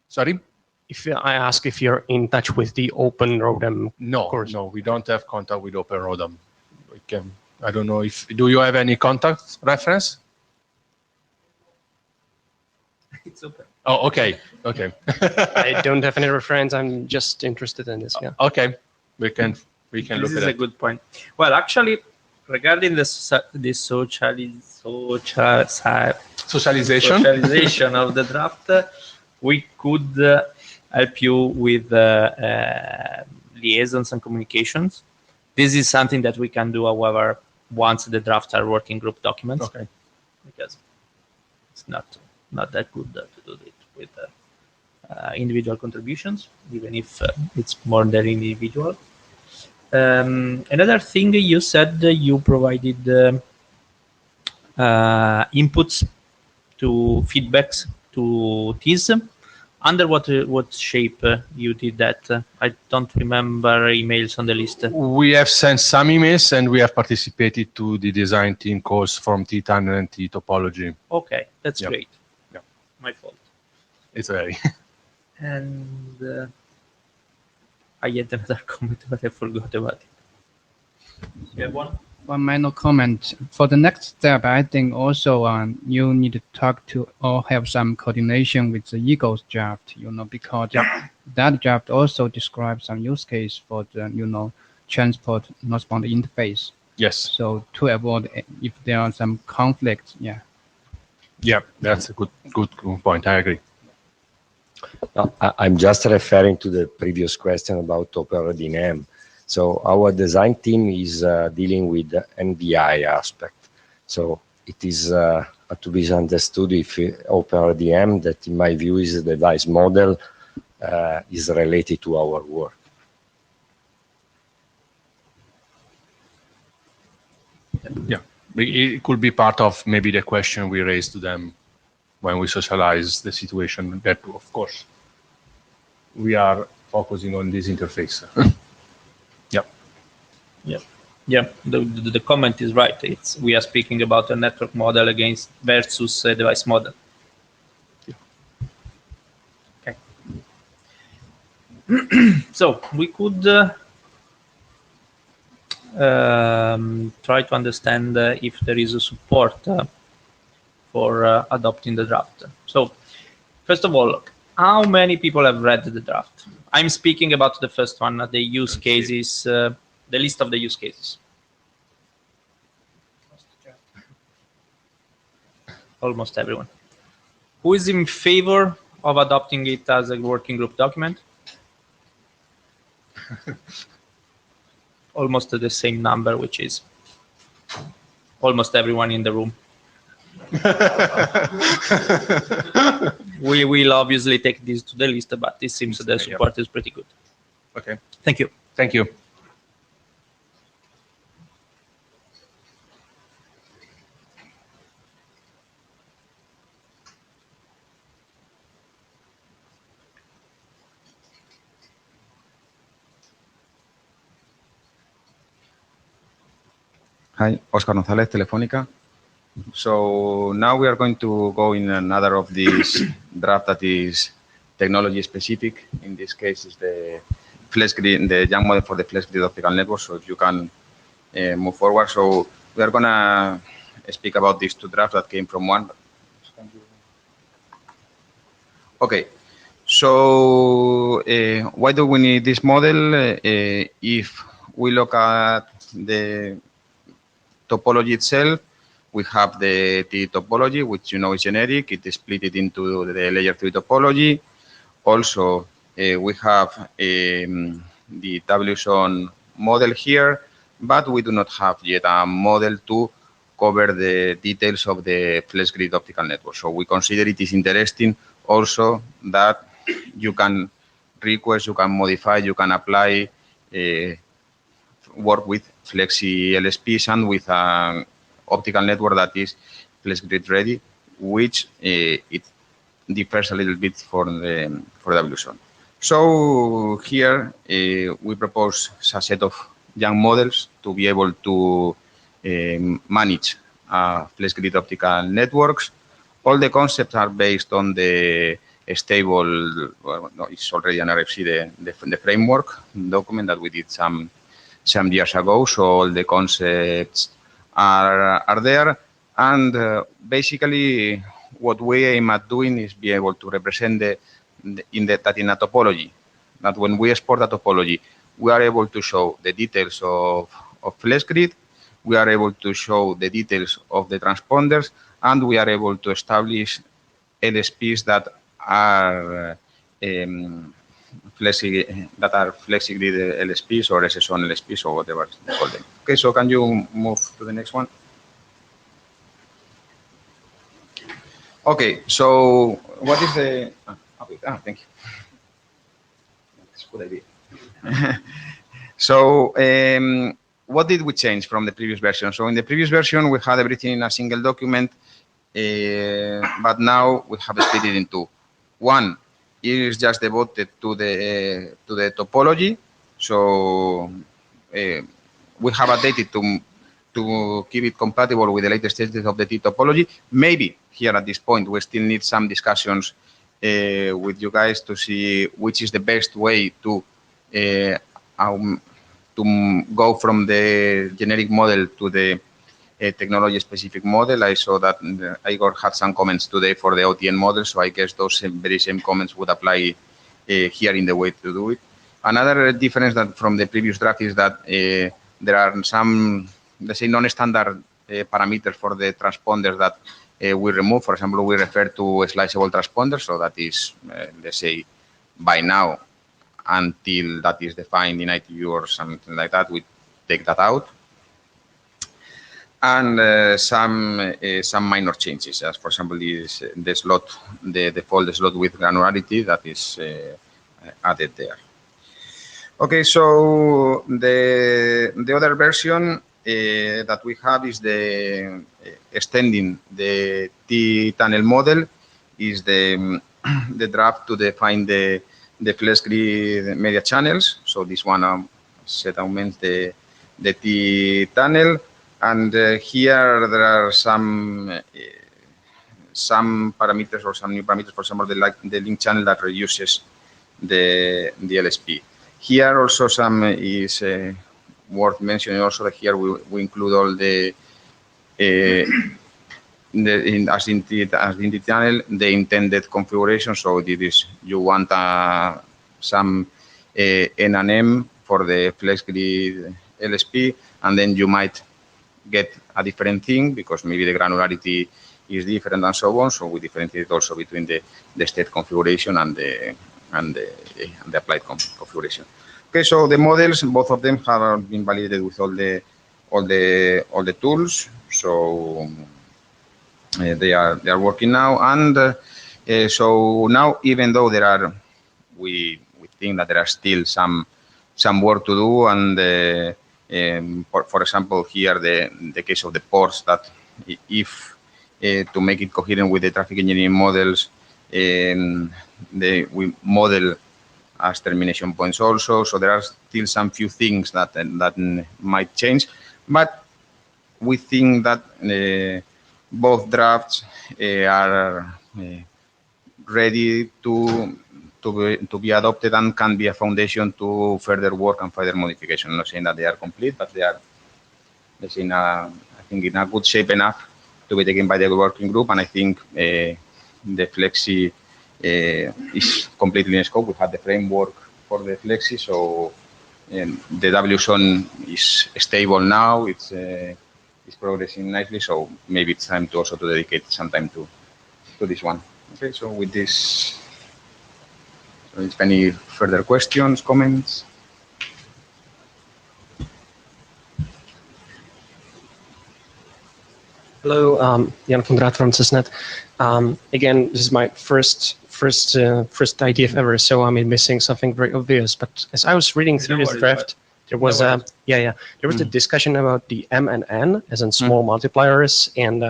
Sorry? If I ask if you're in touch with the OpenROADM course. No, we don't have contact with OpenROADM. I don't know if, do you have any contact reference? It's open. Oh, okay. I don't have any reference. I'm just interested in this. Yeah. Okay, we can look at it. This is a good point. Well, actually, regarding the socialization of the draft, we could help you with liaisons and communications. This is something that we can do, however, once the drafts are working group documents. Okay. Because it's not that good to do it with individual contributions, even if it's more than individual. Another thing you said, you provided inputs to feedbacks to TIS. Under what shape you did that? I don't remember emails on the list. We have sent some emails, and we have participated to the design team calls from Titan and Topology. Okay, that's great. Yeah. My fault. It's very. And I had another comment, but I forgot about it. You have one? One minor comment. For the next step, I think also you need to talk to or have some coordination with the Eagles draft, because that draft also describes some use case for the, transport northbound interface. Yes. So to avoid if there are some conflicts, Yeah, that's a good point. I agree. No, I'm just referring to the previous question about OpenROADM. So our design team is dealing with the NBI aspect. So it is to be understood if OpenROADM, that in my view is a device model, is related to our work. Yeah, it could be part of maybe the question we raised to them when we socialize the situation, that of course we are focusing on this interface. Yeah. Yeah, the comment is right. We are speaking about a network model versus a device model. Okay. So we could try to understand if there is a support for adopting the draft. So first of all, how many people have read the draft? I'm speaking about the first one, the use cases, the list of the use cases. Almost everyone. Who is in favor of adopting it as a working group document? Almost the same number, which is almost everyone in the room. We will obviously take this to the list, but it seems the support is pretty good. Okay. Thank you. Thank you. Hi, Oscar González, Telefónica. So now we are going to go in another of these draft that is technology specific. In this case, is the flex grid, the young model for the flex grid optical network. So if you can move forward. So we are gonna speak about these two drafts that came from one. Okay. So why do we need this model? If we look at the topology itself, we have the T topology, which you know is generic. It is split it into the layer 3 topology. Also, we have the WSON model here, but we do not have yet a model to cover the details of the flex grid optical network. So we consider it is interesting also that you can request, you can modify, you can apply, work with flexi LSPs and with an optical network that is flex grid ready, which it differs a little bit for WSON. So here we propose a set of young models to be able to manage flex grid optical networks. All the concepts are based on the stable, well, no, it's already an RFC, the framework document that we did some years ago. So all the concepts are there, and basically what we aim at doing is be able to represent that in a topology, that when we export a topology, we are able to show the details of flex grid, we are able to show the details of the transponders, and we are able to establish LSPs that are flexi-grid LSPs or SSON LSPs or whatever you call them. Okay, so can you move to the next one? Okay, so what is the... thank you. That's a good idea. So what did we change from the previous version? So in the previous version, we had everything in a single document, but now we have split it in two. One is just devoted to the topology. So we have updated to keep it compatible with the latest stages of the T topology. Maybe here at this point we still need some discussions with you guys to see which is the best way to go from the generic model to the technology-specific model. I saw that Igor had some comments today for the OTN model, so I guess those very same comments would apply here in the way to do it. Another difference that from the previous draft is that there are some, let's say, non-standard parameters for the transponders that we remove. For example, we refer to a sliceable transponder, so that is, let's say, by now, until that is defined in ITU or something like that, we take that out. And some minor changes, as for example, the slot, the default slot with granularity that is added there. Okay, so the other version that we have is the extending the T-tunnel model, is the draft to define the flex grid media channels. So this one augments the the T tunnel, and here there are some parameters or some new parameters, for example, the link channel that reduces the LSP. Here also some is worth mentioning also that here we include all the as in the channel, the intended configuration. So this is, you want some N&M for the FlexGrid LSP, and then you might get a different thing because maybe the granularity is different and so on. So we differentiate also between the state configuration and the applied configuration. Okay, so the models, both of them have been validated with all the tools. So they are working now, and so now, even though we think that there are still some work to do, and for example here the case of the ports, that if to make it coherent with the traffic engineering models, we model as termination points also. So there are still some few things that might change, but we think that both drafts are ready to be adopted and can be a foundation to further work and further modification. I'm not saying that they are complete, but they are, I think, in a good shape enough to be taken by the working group. And I think the Flexi is completely in scope. We have the framework for the Flexi, so the WSON is stable now. It's progressing nicely, so maybe it's time to also dedicate some time to this one. Okay, so with this, if any further questions, comments? Hello, Jan Kondrat from CISNET. Again, this is my first IETF ever, so I'm missing something very obvious. But as I was reading through this draft, there was there was a discussion about the M and N as in small multipliers, and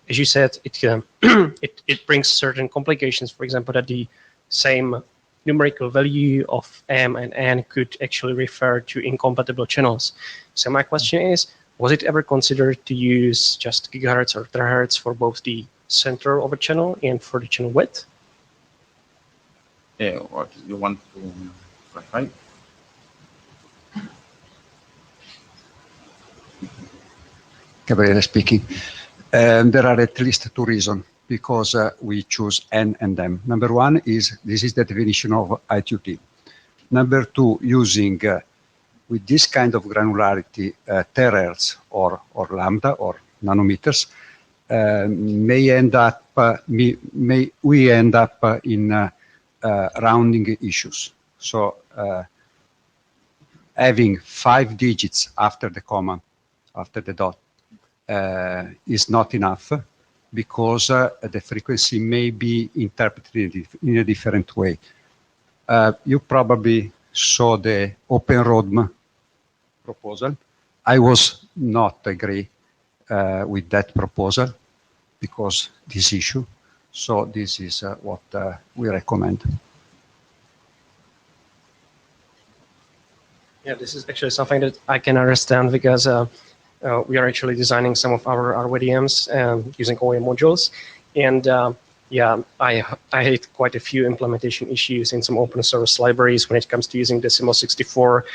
as you said, it brings certain complications. For example, that the same numerical value of M and N could actually refer to incompatible channels. So my question is, was it ever considered to use just gigahertz or terahertz for both the center of a channel and for the channel width? Yeah, what you want to clarify? Gabriele speaking. There are at least two reasons because we choose N and M. Number one is this is the definition of ITUT. Number two, using with this kind of granularity terahertz or lambda or nanometers may end up we end up in rounding issues. So having 5 digits after the comma, after the dot, is not enough because the frequency may be interpreted in a different way. You probably saw the Open Road proposal. I was not agree with that proposal because this issue. So this is what we recommend. Yeah, this is actually something that I can understand because we are actually designing some of our RWDMs using OA modules. And yeah, I had quite a few implementation issues in some open source libraries when it comes to using decimal 64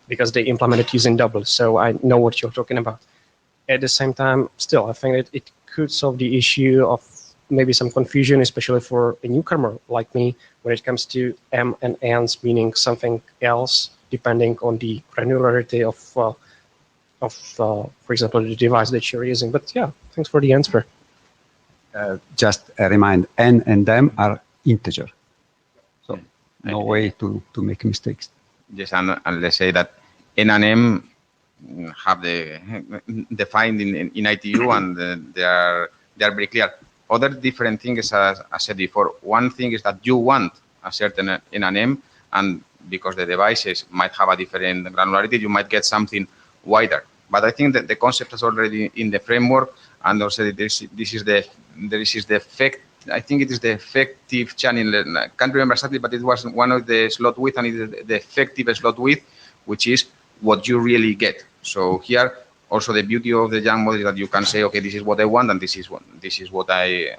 because they implemented using double. So I know what you're talking about. At the same time, still, I think that it could solve the issue of maybe some confusion, especially for a newcomer like me, when it comes to M and N's meaning something else, depending on the granularity of for example, the device that you're using. But yeah, thanks for the answer. Just a reminder, N and M are integer. So no way to make mistakes. Yes, and let's say that N and M have the defined in ITU, and they are very clear. Other different things, as I said before, one thing is that you want a certain N and M, and because the devices might have a different granularity, you might get something wider. But I think that the concept is already in the framework, and also this is the effect. I think it is the effective channel. I can't remember exactly, but it was one of the slot width, and it is the effective slot width, which is what you really get. So here, also the beauty of the Young model is that you can say, okay, this is what I want, and this is what I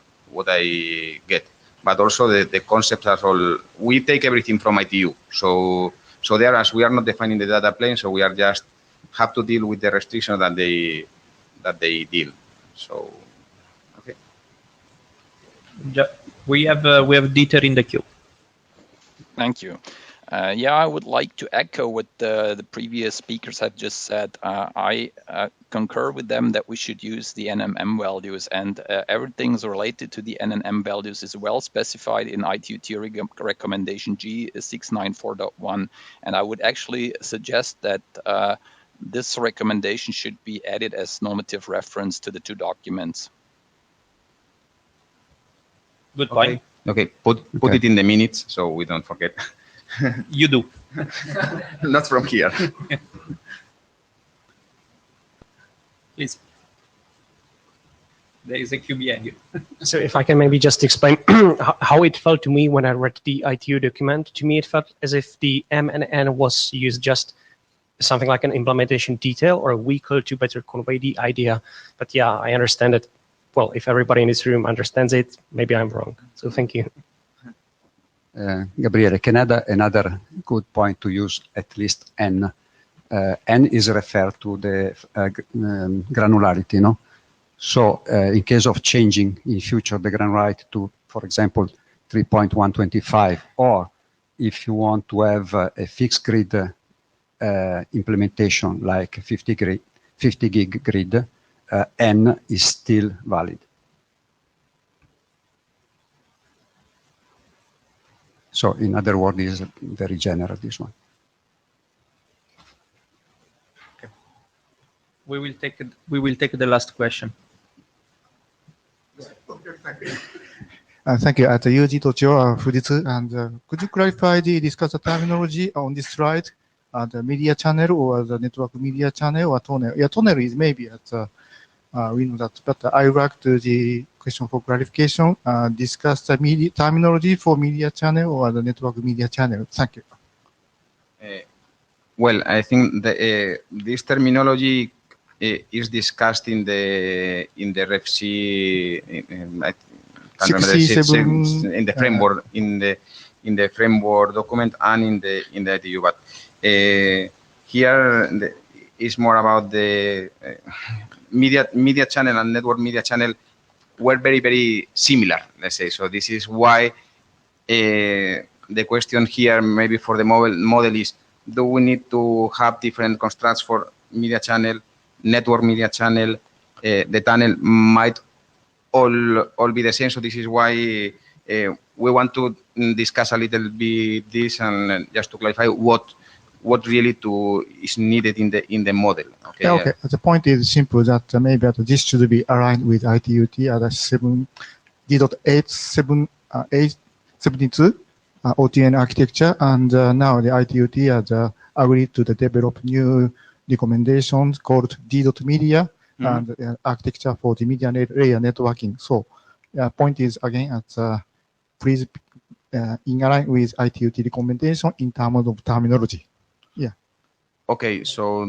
get. But also the concepts are all, we take everything from ITU. So there, as we are not defining the data plane, so we are just have to deal with the restrictions that they deal. So, okay. We have Dieter in the queue. Thank you. Yeah, I would like to echo what the previous speakers have just said. I concur with them that we should use the NMM values, and everything related to the NMM values is well specified in ITUT recommendation G694.1. And I would actually suggest that this recommendation should be added as normative reference to the two documents. Good point. Okay, put it in the minutes so we don't forget. You do. Not from here. Please. There is a queue behind you. So if I can maybe just explain how it felt to me when I read the ITU document. To me, it felt as if the M and N was used just something like an implementation detail or a vehicle to better convey the idea. But yeah, I understand it. Well, if everybody in this room understands it, maybe I'm wrong. So thank you. Gabriele, can add another good point to use at least N. N is referred to the granularity, no? So in case of changing in future the granularity to, for example, 3.125, or if you want to have a fixed grid implementation like 50 gig grid, N is still valid. So in other words, is very general, this one. Okay. We will take the last question. Thank you. At Yuji Tochio, Fujitsu, and could you clarify discuss the terminology on this slide? The media channel or the network media channel or tunnel? Yeah, tunnel is maybe at we know that, but I would like to the question for clarification. Discuss the media terminology for media channel or the network media channel. Thank you. Well, I think this terminology is discussed in the RefC. I can't remember in the framework in the framework document and in the ITU. But here is more about the media channel and network media channel were very, very similar, let's say. So this is why the question here maybe for the model is, do we need to have different constructs for media channel, network media channel? The tunnel might all be the same. So this is why we want to discuss a little bit this and just to clarify what really is needed in the model. Okay. Yeah, okay. The point is simple that maybe this should be aligned with ITUT at D.872 OTN architecture, and now the ITUT has agreed to develop new recommendations called D.media and architecture for the media layer networking. So point is again please in align with ITUT recommendation in terms of terminology. Yeah. Okay, so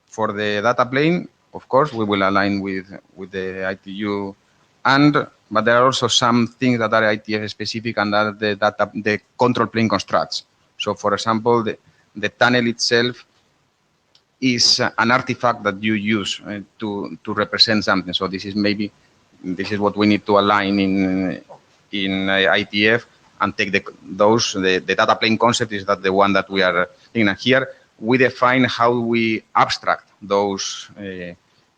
for the data plane, of course, we will align with the ITU, but there are also some things that are IETF specific and that the control plane constructs. So, for example, the tunnel itself is an artifact that you use to represent something. So this is what we need to align in IETF and take the data plane concept is that the one that we are thinking. Here we define how we abstract those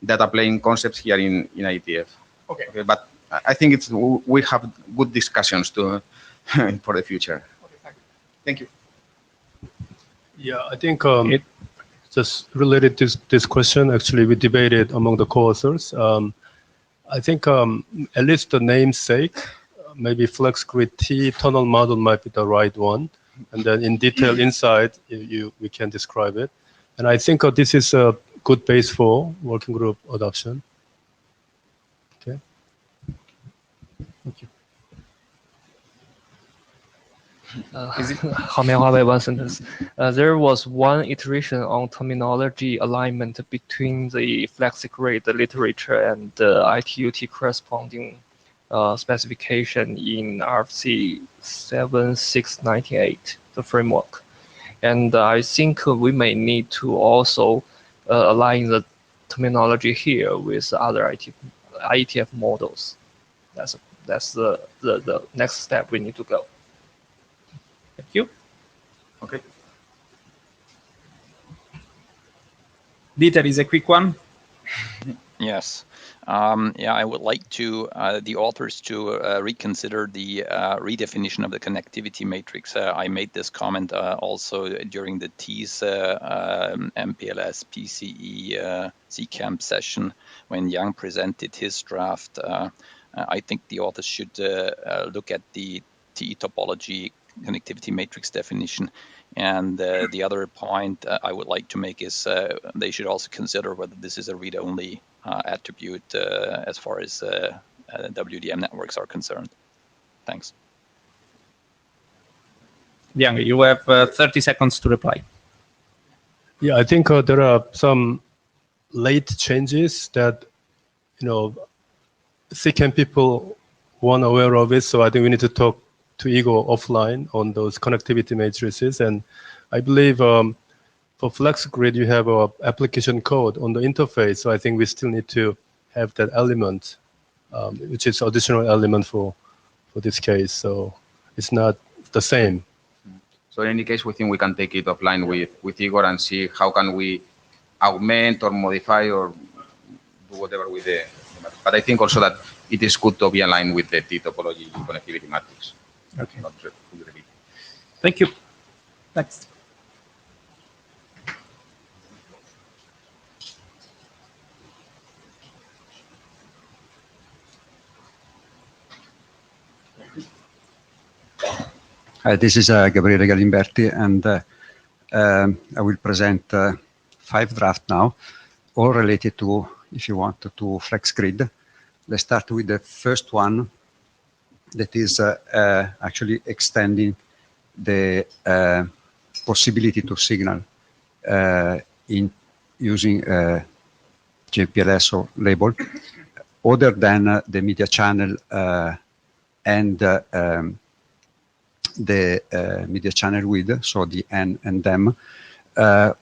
data plane concepts here in IETF. Okay, but I think we have good discussions for the future. Okay, thank you. Yeah, I think just related to this question, actually, we debated among the co-authors. I think at least the namesake, maybe FlexGrid T tunnel model might be the right one. And then in detail inside, we can describe it. And I think this is a good base for working group adoption. Okay. Thank you. Hao one sentence. There was one iteration on terminology alignment between the FlexiGrid literature and the ITUT corresponding specification in RFC 7698, the framework. And I think we may need to also align the terminology here with other IETF models. That's the next step we need to go. Thank you. Okay. Dieter is a quick one. Yes. Yeah, I would like to the authors to reconsider the redefinition of the connectivity matrix. I made this comment also during the TEAS MPLS PCE CCAMP session when Yang presented his draft. I think the authors should look at the TE topology connectivity matrix definition. And the other point I would like to make is they should also consider whether this is a read-only attribute as far as WDM networks are concerned. Thanks. Yang, you have 30 seconds to reply. Yeah, I think there are some late changes that, CCAMP people weren't aware of it, so I think we need to talk to Igor offline on those connectivity matrices. And I believe for FlexiGrid, you have an application code on the interface, so I think we still need to have that element, which is additional element for this case. So it's not the same. So in any case, we think we can take it offline with Igor and see how can we augment or modify or do whatever with the but I think also that it is good to be aligned with the topology connectivity matrix. Okay. Not fully repeat. Thank you. Next. This is Gabriele Galimberti, and I will present 5 drafts now, all related to, if you want, to FlexiGrid. Let's start with the first one, that is actually extending the possibility to signal in using GPLS or label, other than the media channel and the media channel width, so the N and M.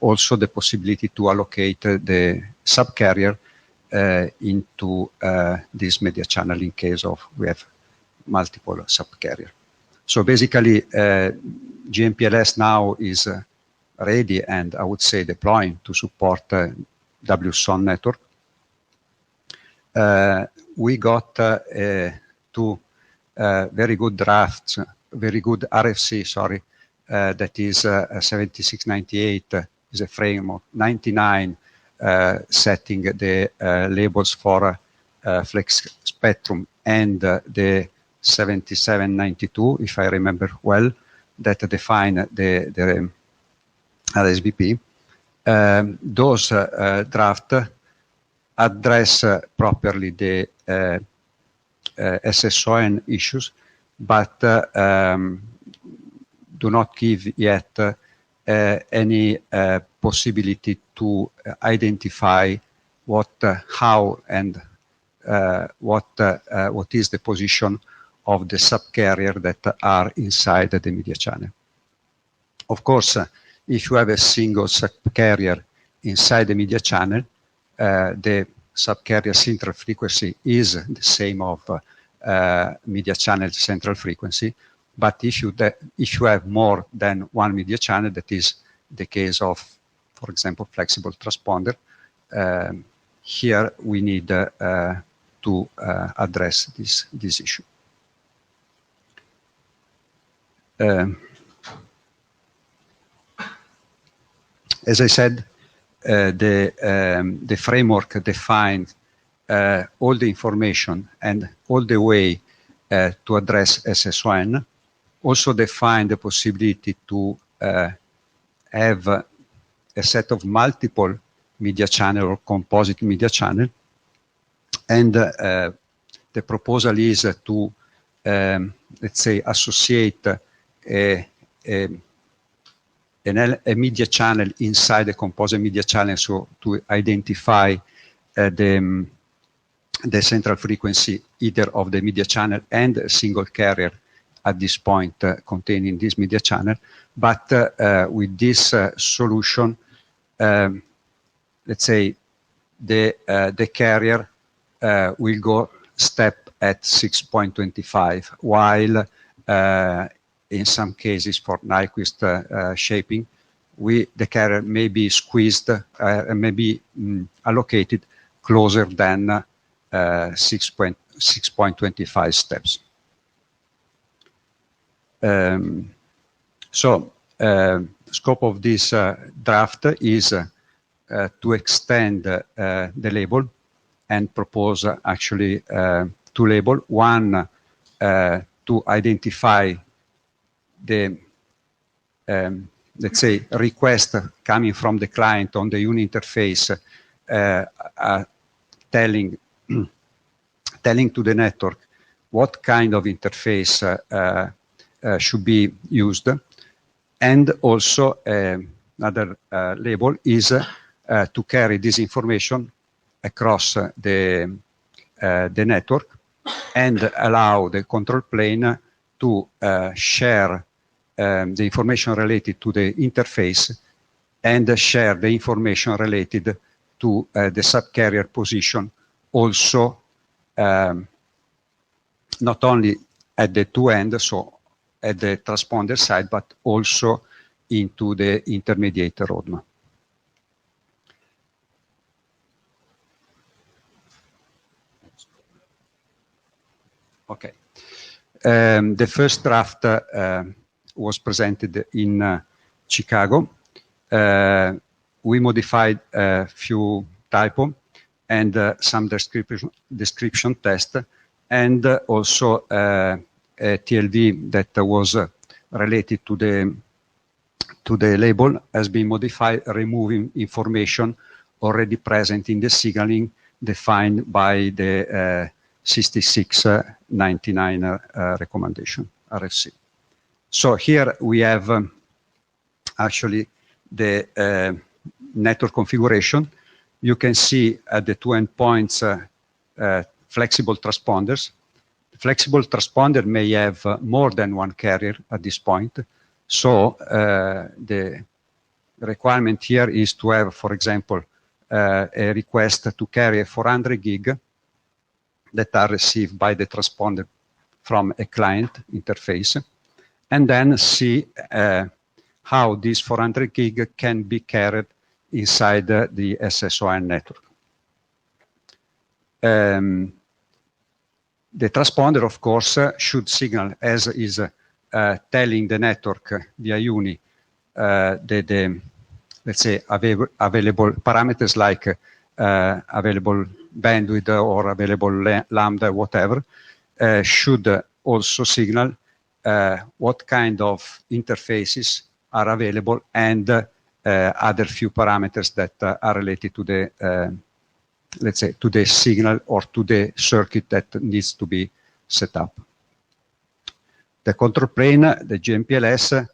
Also the possibility to allocate the subcarrier into this media channel in case of we have multiple subcarrier. So basically, GMPLS now is ready and I would say deploying to support WSON network. We got 2 very good drafts, very good RFC, sorry, that is 7698 is a framework, 99 setting the labels for flex spectrum, and the 7792, if I remember well, that define the RSVP. Those draft address properly the SSON issues, but do not give yet any possibility to identify what, how, and what is the position of the subcarrier that are inside the media channel. Of course, if you have a single subcarrier inside the media channel, the subcarrier central frequency is the same of media channel central frequency. But if you have more than one media channel, that is the case of, for example, flexible transponder, here we need to address this issue. As I said, the framework defines all the information and all the way to address SSON. Also define the possibility to have a set of multiple media channel or composite media channel. And the proposal is to, let's say, associate a media channel inside the composite media channel, so to identify the central frequency either of the media channel and a single carrier at this point containing this media channel. But with this solution, let's say the carrier will go step at 6.25, while in some cases for Nyquist shaping, the carrier may be squeezed, may be allocated closer than 6.25 steps. Scope of this draft is to extend the label and propose actually two labels. One to identify the let's say request coming from the client on the UNI interface, telling to the network what kind of interface should be used, and also another label is to carry this information across the network and allow the control plane to share the information related to the interface and share the information related to the subcarrier position, also not only at the two ends, so at the transponder side, but also into the intermediate roadmap. Okay. The first draft was presented in Chicago. We modified a few typos and some description test, and also a TLD that was related to the label has been modified, removing information already present in the signaling defined by the 6699 recommendation, RFC. So here we have actually the network configuration. You can see at the two endpoints flexible transponders. Flexible transponder may have more than one carrier at this point. So the requirement here is to have, for example, a request to carry a 400 gig that are received by the transponder from a client interface, and then see how this 400 gig can be carried inside the SSON network. The transponder, of course, should signal, as is telling the network via UNI, the let's say available parameters like available bandwidth or available lambda, whatever, should also signal what kind of interfaces are available and other few parameters that are related to the let's say to the signal or to the circuit that needs to be set up. The control plane, the GMPLS,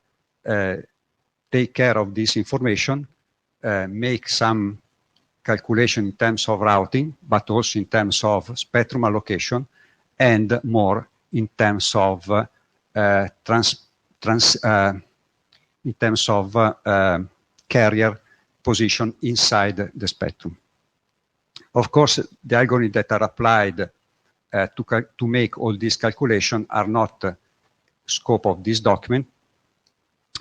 take care of this information, make some calculation in terms of routing, but also in terms of spectrum allocation, and more in terms of carrier position inside the spectrum. Of course, the algorithms that are applied to make all these calculations are not scope of this document,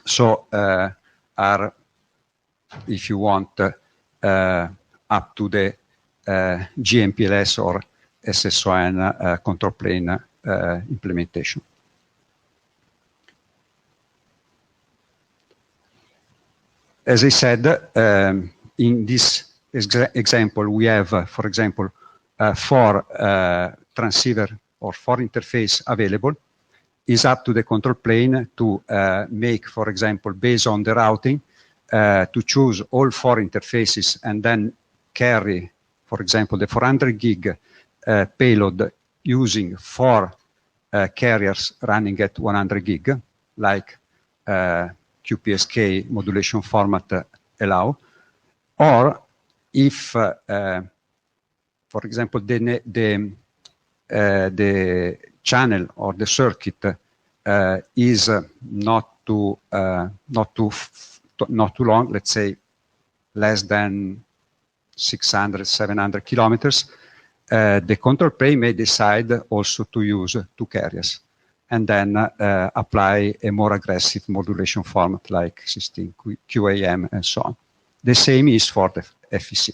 so are, if you want, up to the GMPLS or SSON control plane implementation. As I said, in this example, we have, for example, 4 transceiver or 4 interface available. Is up to the control plane to make, for example, based on the routing, to choose all 4 interfaces and then carry, for example, the 400 gig payload using 4 carriers running at 100 gig, like QPSK modulation format allow, or if, for example, the channel or the circuit is not too long, let's say less than 600, 700 kilometers, the control plane may decide also to use 2 carriers and then apply a more aggressive modulation format like 16 QAM and so on. The same is for the FEC.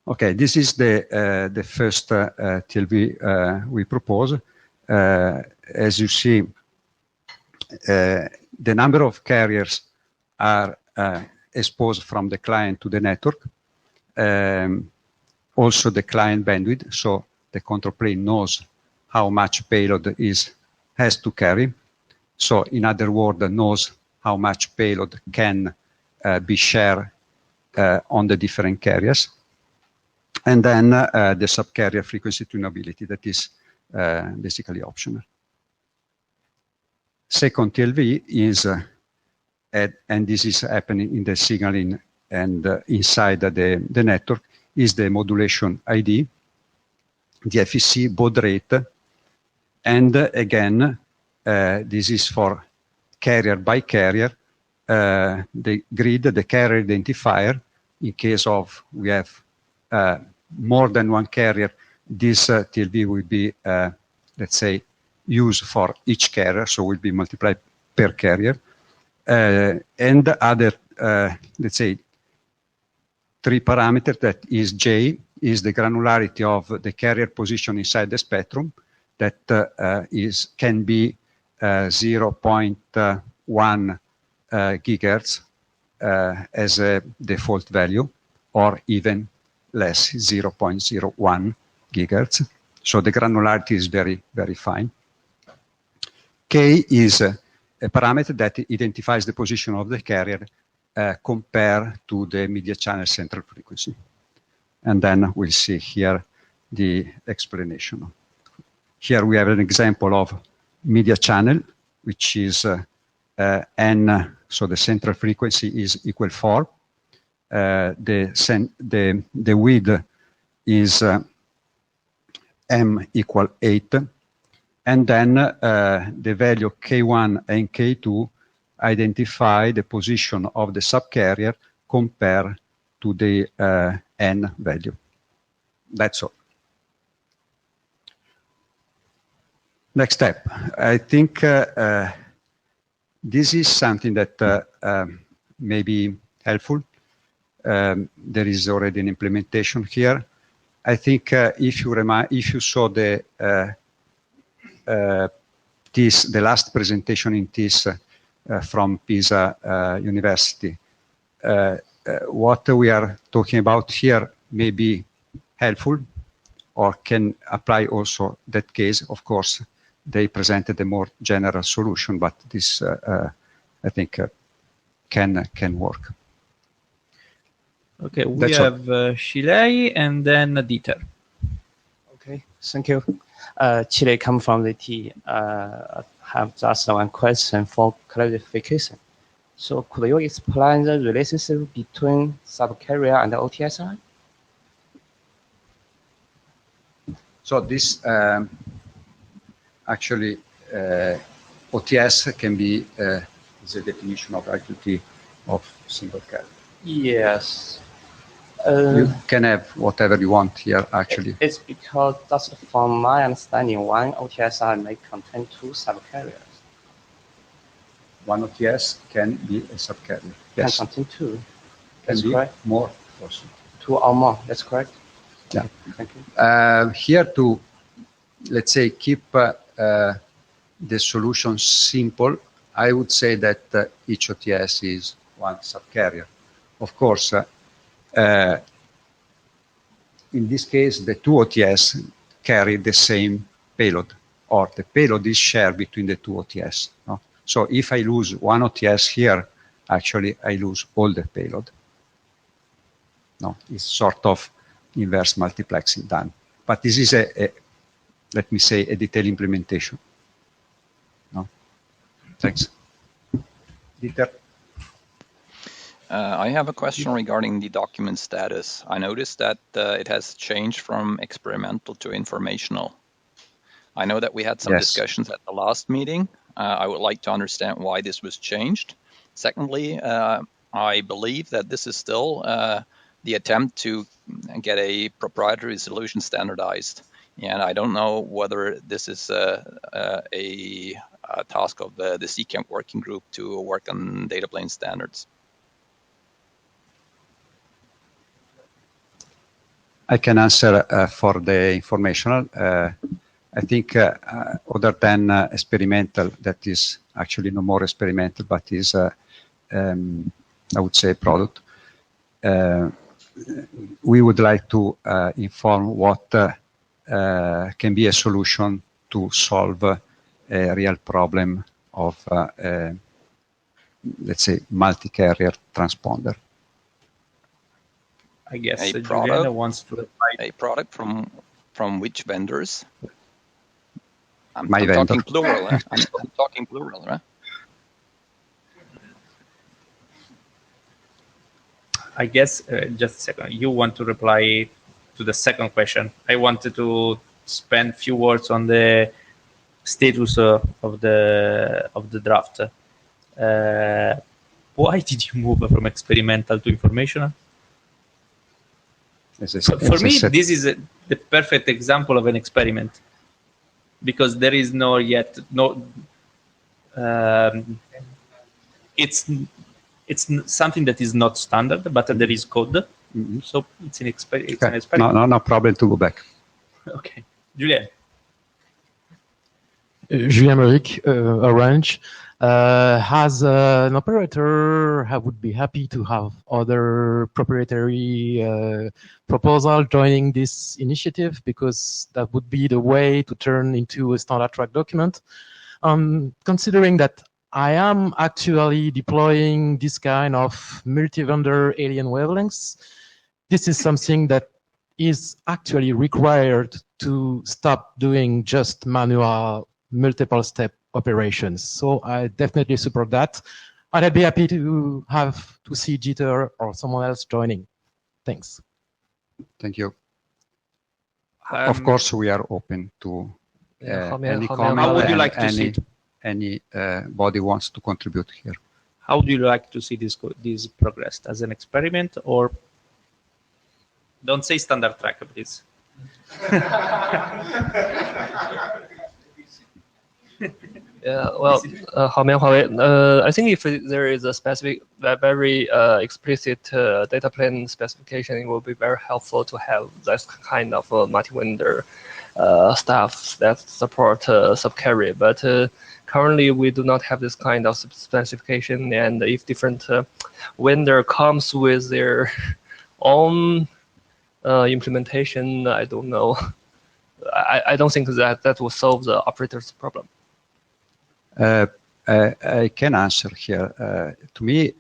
Okay, this is the first TLV we propose. As you see, the number of carriers are exposed from the client to the network. Also the client bandwidth, so the control plane knows how much payload has to carry. So in other words, knows how much payload can be shared on the different carriers. And then the subcarrier frequency tunability, that is basically optional. Second TLV is, and this is happening in the signaling and inside the network, is the modulation ID, the FEC baud rate, and again, this is for carrier by carrier, the grid, the carrier identifier. In case of we have more than one carrier, this TLV will be, let's say, used for each carrier, so will be multiplied per carrier. And other, let's say, 3 parameters, that is J, is the granularity of the carrier position inside the spectrum, that can be 0.1 gigahertz as a default value, or even less, 0.01 gigahertz. So the granularity is very, very fine. K is a parameter that identifies the position of the carrier compared to the media channel central frequency. And then we'll see here the explanation. Here we have an example of media channel, which is N, so the central frequency is equal 4. The width is M equal 8. And then the value K1 and K2 identify the position of the subcarrier compared to the N value. That's all. Next step. I think this is something that may be helpful. There is already an implementation here. I think if you saw the last presentation in TIS from Pisa University, what we are talking about here may be helpful or can apply also that case. Of course, they presented a more general solution, but this I think can work. Okay, we have Shilei and then Dieter. Okay, thank you. Chile come from the T. Have just one question for clarification. So could you explain the relationship between subcarrier and OTSI? So this actually OTS can be the definition of IETF of single carrier. Yes. You can have whatever you want here, actually. It's because, just from my understanding, one OTSI may contain 2 subcarriers. One OTS can be a subcarrier. Yes. Can contain 2. That's correct. More also. 2 or more. That's correct. Yeah. Thank you. Here to, let's say, keep the solution simple, I would say that each OTS is one subcarrier. Of course, in this case, the 2 OTS carry the same payload, or the payload is shared between the 2 OTS. No? So if I lose one OTS here, actually I lose all the payload. No, it's sort of inverse multiplexing done but this is let me say, a detailed implementation. No? Thanks. Dieter? I have a question regarding the document status. I noticed that it has changed from experimental to informational. I know that we had some discussions at the last meeting. I would like to understand why this was changed. Secondly, I believe that this is still the attempt to get a proprietary solution standardized. And I don't know whether this is a task of the CCAMP working group to work on data plane standards. I can answer for the informational. I think other than experimental, that is actually no more experimental, but is, I would say, product. We would like to inform what can be a solution to solve a real problem of, let's say, multi-carrier transponder. I guess a Juliana wants to reply. A product from which vendors? I'm vendor. Talking plural. I'm talking plural, right? I guess just a second. You want to reply to the second question. I wanted to spend a few words on the status of the draft. Why did you move from experimental to informational? For me, this is the perfect example of an experiment, because there is no yet it's something that is not standard, but there is code. So it's an experiment. No problem to go back. Okay, Julien. Julien Meric, Orange. As an operator, I would be happy to have other proprietary proposal joining this initiative, because that would be the way to turn into a standard track document. Considering that I am actually deploying this kind of multi-vendor alien wavelengths, this is something that is actually required to stop doing just manual multiple step operations. So I definitely support that. And I'd be happy to see Jeter or someone else joining. Thanks. Thank you. Of course, we are open to any comment. How would you like to see it? Anybody wants to contribute here. How would you like to see this progressed? As an experiment, or don't say standard track, please? Yeah, well, I think if there is a specific, very explicit data plane specification, it will be very helpful to have that kind of multi-vendor stuff that support subcarrier. But currently, we do not have this kind of specification, and if different vendor comes with their own implementation, I don't know. I don't think that will solve the operator's problem. I can answer here. To me,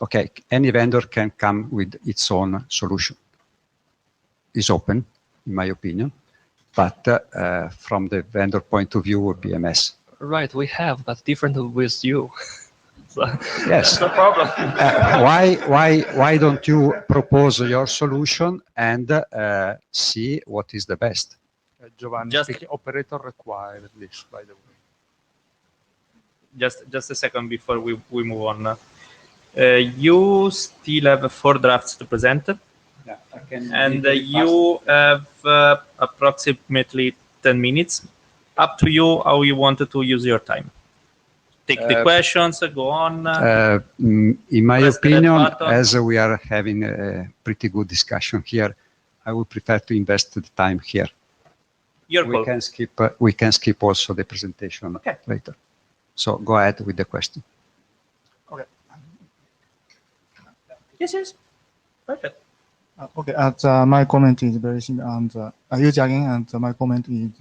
okay, any vendor can come with its own solution. It's open, in my opinion, but from the vendor point of view, would be a mess. Right, we have, but different with you. So yes, that's the problem. Why don't you propose your solution and see what is the best? Giovanni, Just speaking, operator required this, by the way. Just a second before we move on. You still have 4 drafts to present, yeah, I can, and you have approximately 10 minutes. Up to you how you wanted to use your time. Take the questions, go on. In my opinion, as we are having a pretty good discussion here, I would prefer to invest the time here. We can skip also the presentation later. So go ahead with the question. Okay. Yes. Perfect. Okay. My comment is very simple, and I use again. And my comment is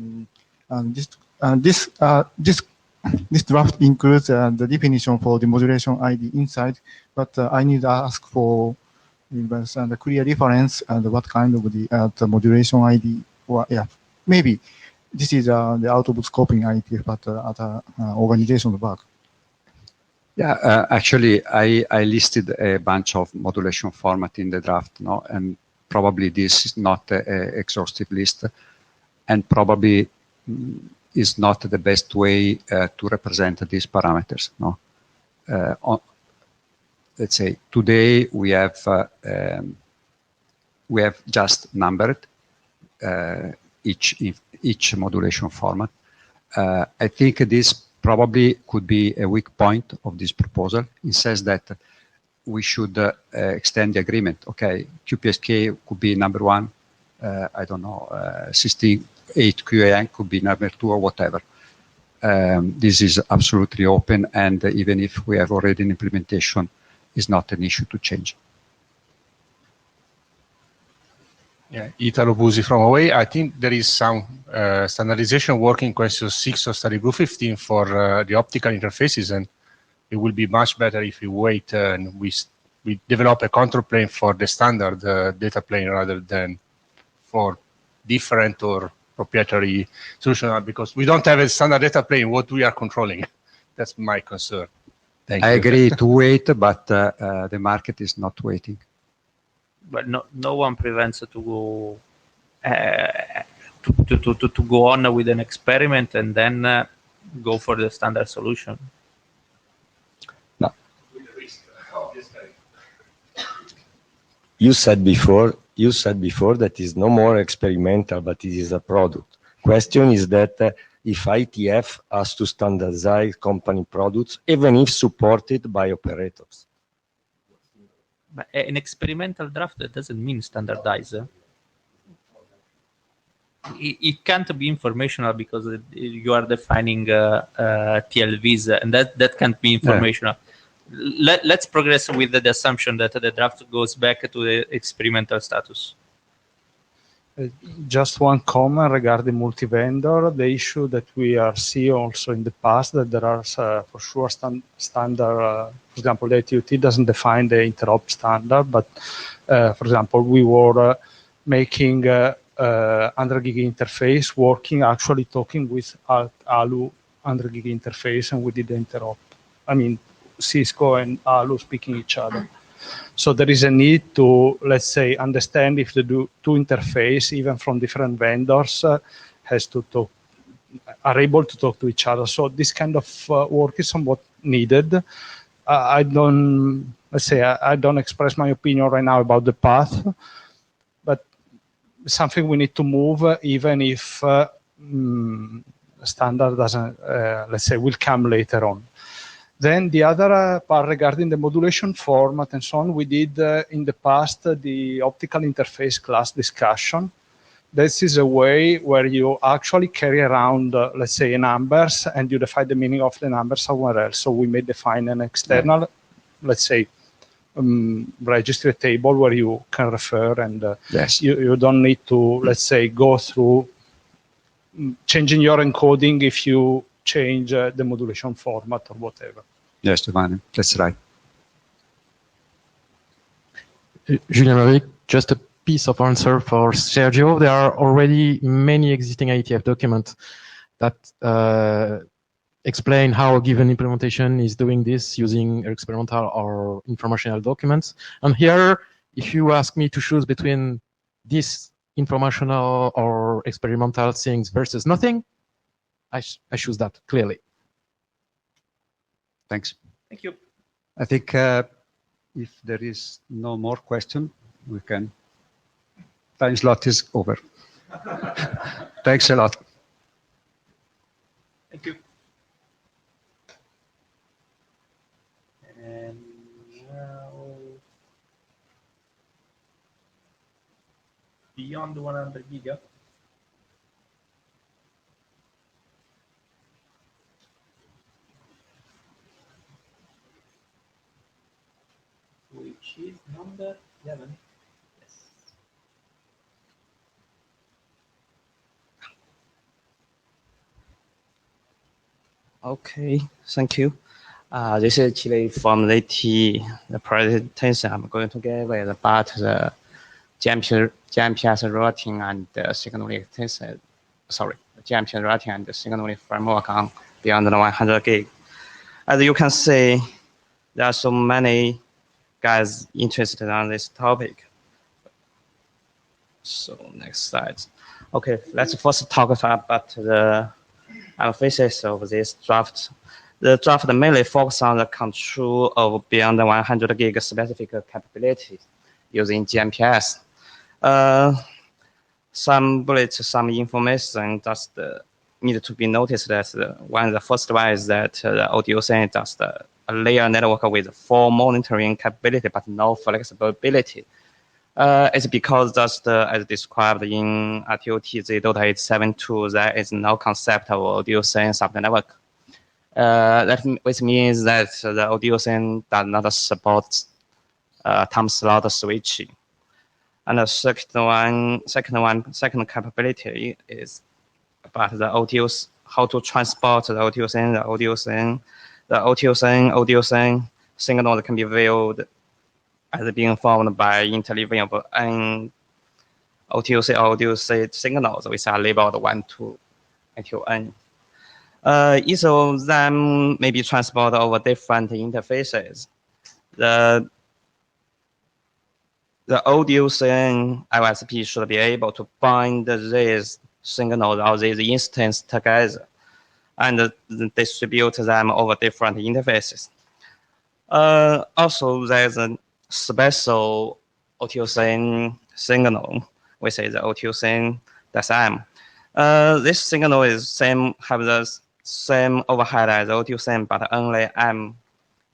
this draft includes the definition for the modulation ID inside, but I need to ask for the clear reference and what kind of the modulation ID or yeah, maybe this is the out of scope in IETF, but at organizational work. Yeah, actually, I listed a bunch of modulation format in the draft, no, and probably this is not an exhaustive list, and probably is not the best way to represent these parameters. No, let's say today we have just numbered each modulation format. I think this probably could be a weak point of this proposal. It says that we should extend the agreement. Okay, QPSK could be number one. I don't know, 68 QAM could be number two or whatever. This is absolutely open, and even if we have already an implementation, it's not an issue to change. Yeah, Italo Busi from away. I think there is some standardization work in question 6 of study group 15 for the optical interfaces, and it will be much better if we wait and we develop a control plane for the standard data plane rather than for different or proprietary solution, because we don't have a standard data plane what we are controlling. That's my concern. Thank you. I agree to wait, but the market is not waiting. But no one prevents to go to go on with an experiment and then go for the standard solution. No. You said before that is no more experimental, but it is a product. Question is that if IETF has to standardize company products, even if supported by operators. But an experimental draft doesn't mean standardize. It can't be informational because you are defining TLVs, and that can't be informational. Yeah. Let's progress with the assumption that the draft goes back to the experimental status. Just one comment regarding multi-vendor. The issue that we are seeing also in the past that there are for sure standard, for example, the IETF doesn't define the interop standard, but for example, we were making 100 gig interface working, actually talking with ALU 100 gig interface, and we did the interop. I mean, Cisco and ALU speaking each other. So there is a need to, let's say, understand if the two interface, even from different vendors, has to talk, are able to talk to each other. So this kind of work is somewhat needed. I don't express my opinion right now about the path, but something we need to move, even if standard doesn't, let's say, will come later on. Then the other part regarding the modulation format and so on, we did in the past the optical interface class discussion. This is a way where you actually carry around, let's say, numbers, and you define the meaning of the number somewhere else. So we may define an external, let's say, registry table where you can refer, and yes, you don't need to, let's say, go through changing your encoding if you change the modulation format or whatever. Yes, Giovanni, that's right. Julien Mavic, just a piece of answer for Sergio. There are already many existing IETF documents that explain how a given implementation is doing this using experimental or informational documents. And here, if you ask me to choose between this informational or experimental things versus nothing, I choose that clearly. Thanks. Thank you. I think if there is no more question, we can. Time slot is over. Thanks a lot. Thank you. And now, beyond 100 giga. Which is number 11. Yes. Okay, thank you. This is actually from the presentation I'm going to give about the GMPS routing and signaling extension. Sorry, GMPS routing and signaling framework on beyond the 100 gig. As you can see, there are so many guys interested on this topic. So next slide. Okay, let's first talk about the emphasis of this draft. The draft mainly focuses on the control of beyond the 100 gig specific capabilities using GMPS. Some bullets, some information just need to be noticed. That the first one is that the ODOC is just a layer network with full monitoring capability but no flexibility. It's because just as described in IETF Z.872, there is no concept of ODOC subnetwork. Which means that the ODOC does not support time slot switching. And the second capability is about the ODOC, how to transport the ODOC, ODOC signal that can be viewed as being formed by interleaving of n ODOC signals, which are labeled 1, 2 until n. Each of them may be transported over different interfaces. The ODOC ISP should be able to bind these signals or these instances together and distribute them over different interfaces. Also, there's a special ODOC signal, which is the ODOC-M. This signal is have the same overhead as ODOC, but only M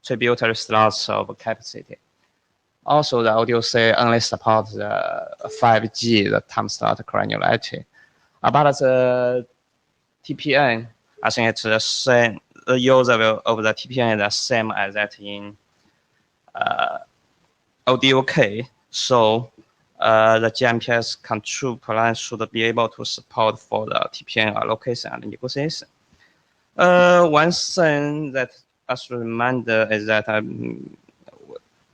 tributary slots of capacity. Also, the ODOC only supports the 5G, the time slot granularity. About the TPN, I think it's the same. The use of the TPN is the same as that in ODOK. So the GMPS control plan should be able to support for the TPN allocation and negotiation. One thing that I should remind is that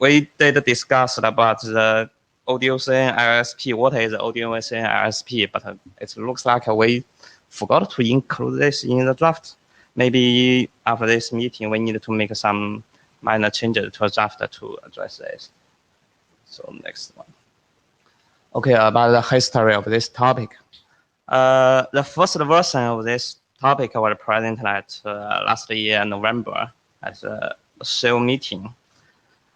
we did discuss about the ODOC ISP. What is the ODOC ISP? But it looks like we forgot to include this in the draft. Maybe after this meeting, we need to make some minor changes to the draft to address this. So next one. Okay, about the history of this topic. The first version of this topic was presented at last year November at the SEAL meeting.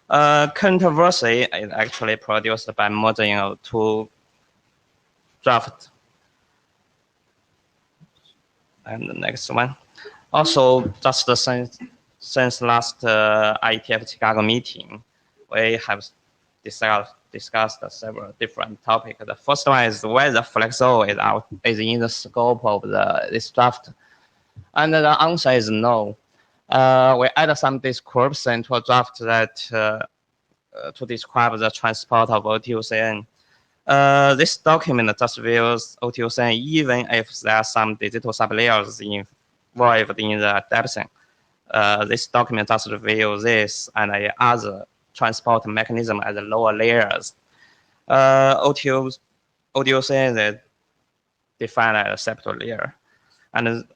Current version is actually produced by merging of two drafts. And the next one. Also, just since last IETF Chicago meeting, we have discussed several different topics. The first one is whether FlexO is in the scope of this draft. And the answer is no. We added some description to a draft that to describe the transport of OTOCN. This document just views OTOCN even if there are some digital sublayers involved in the adaptation. This document just reviews this and other transport mechanism as lower layers. OTOCN is defined as a separate layer. And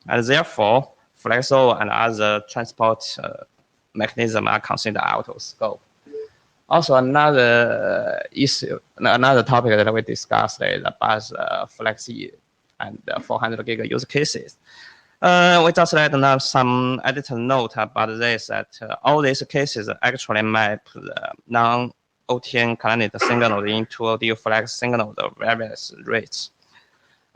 therefore, FlexO and other transport mechanisms are considered out of scope. Also, another topic that we discussed is about FlexE and 400 gig use cases. We just let some editor note about this, that all these cases actually map the non-OTN candidate signals into audio flex signals of various rates.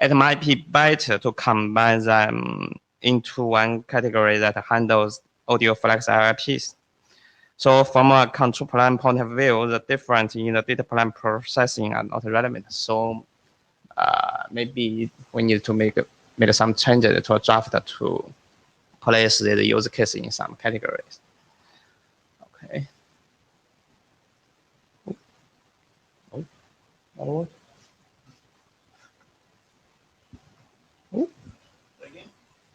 It might be better to combine them into one category that handles audio flex IIPs. So from a control plan point of view, the difference in the data plan processing are not relevant. So maybe we need to make some changes to a draft to place the use case in some categories. Okay. Oh.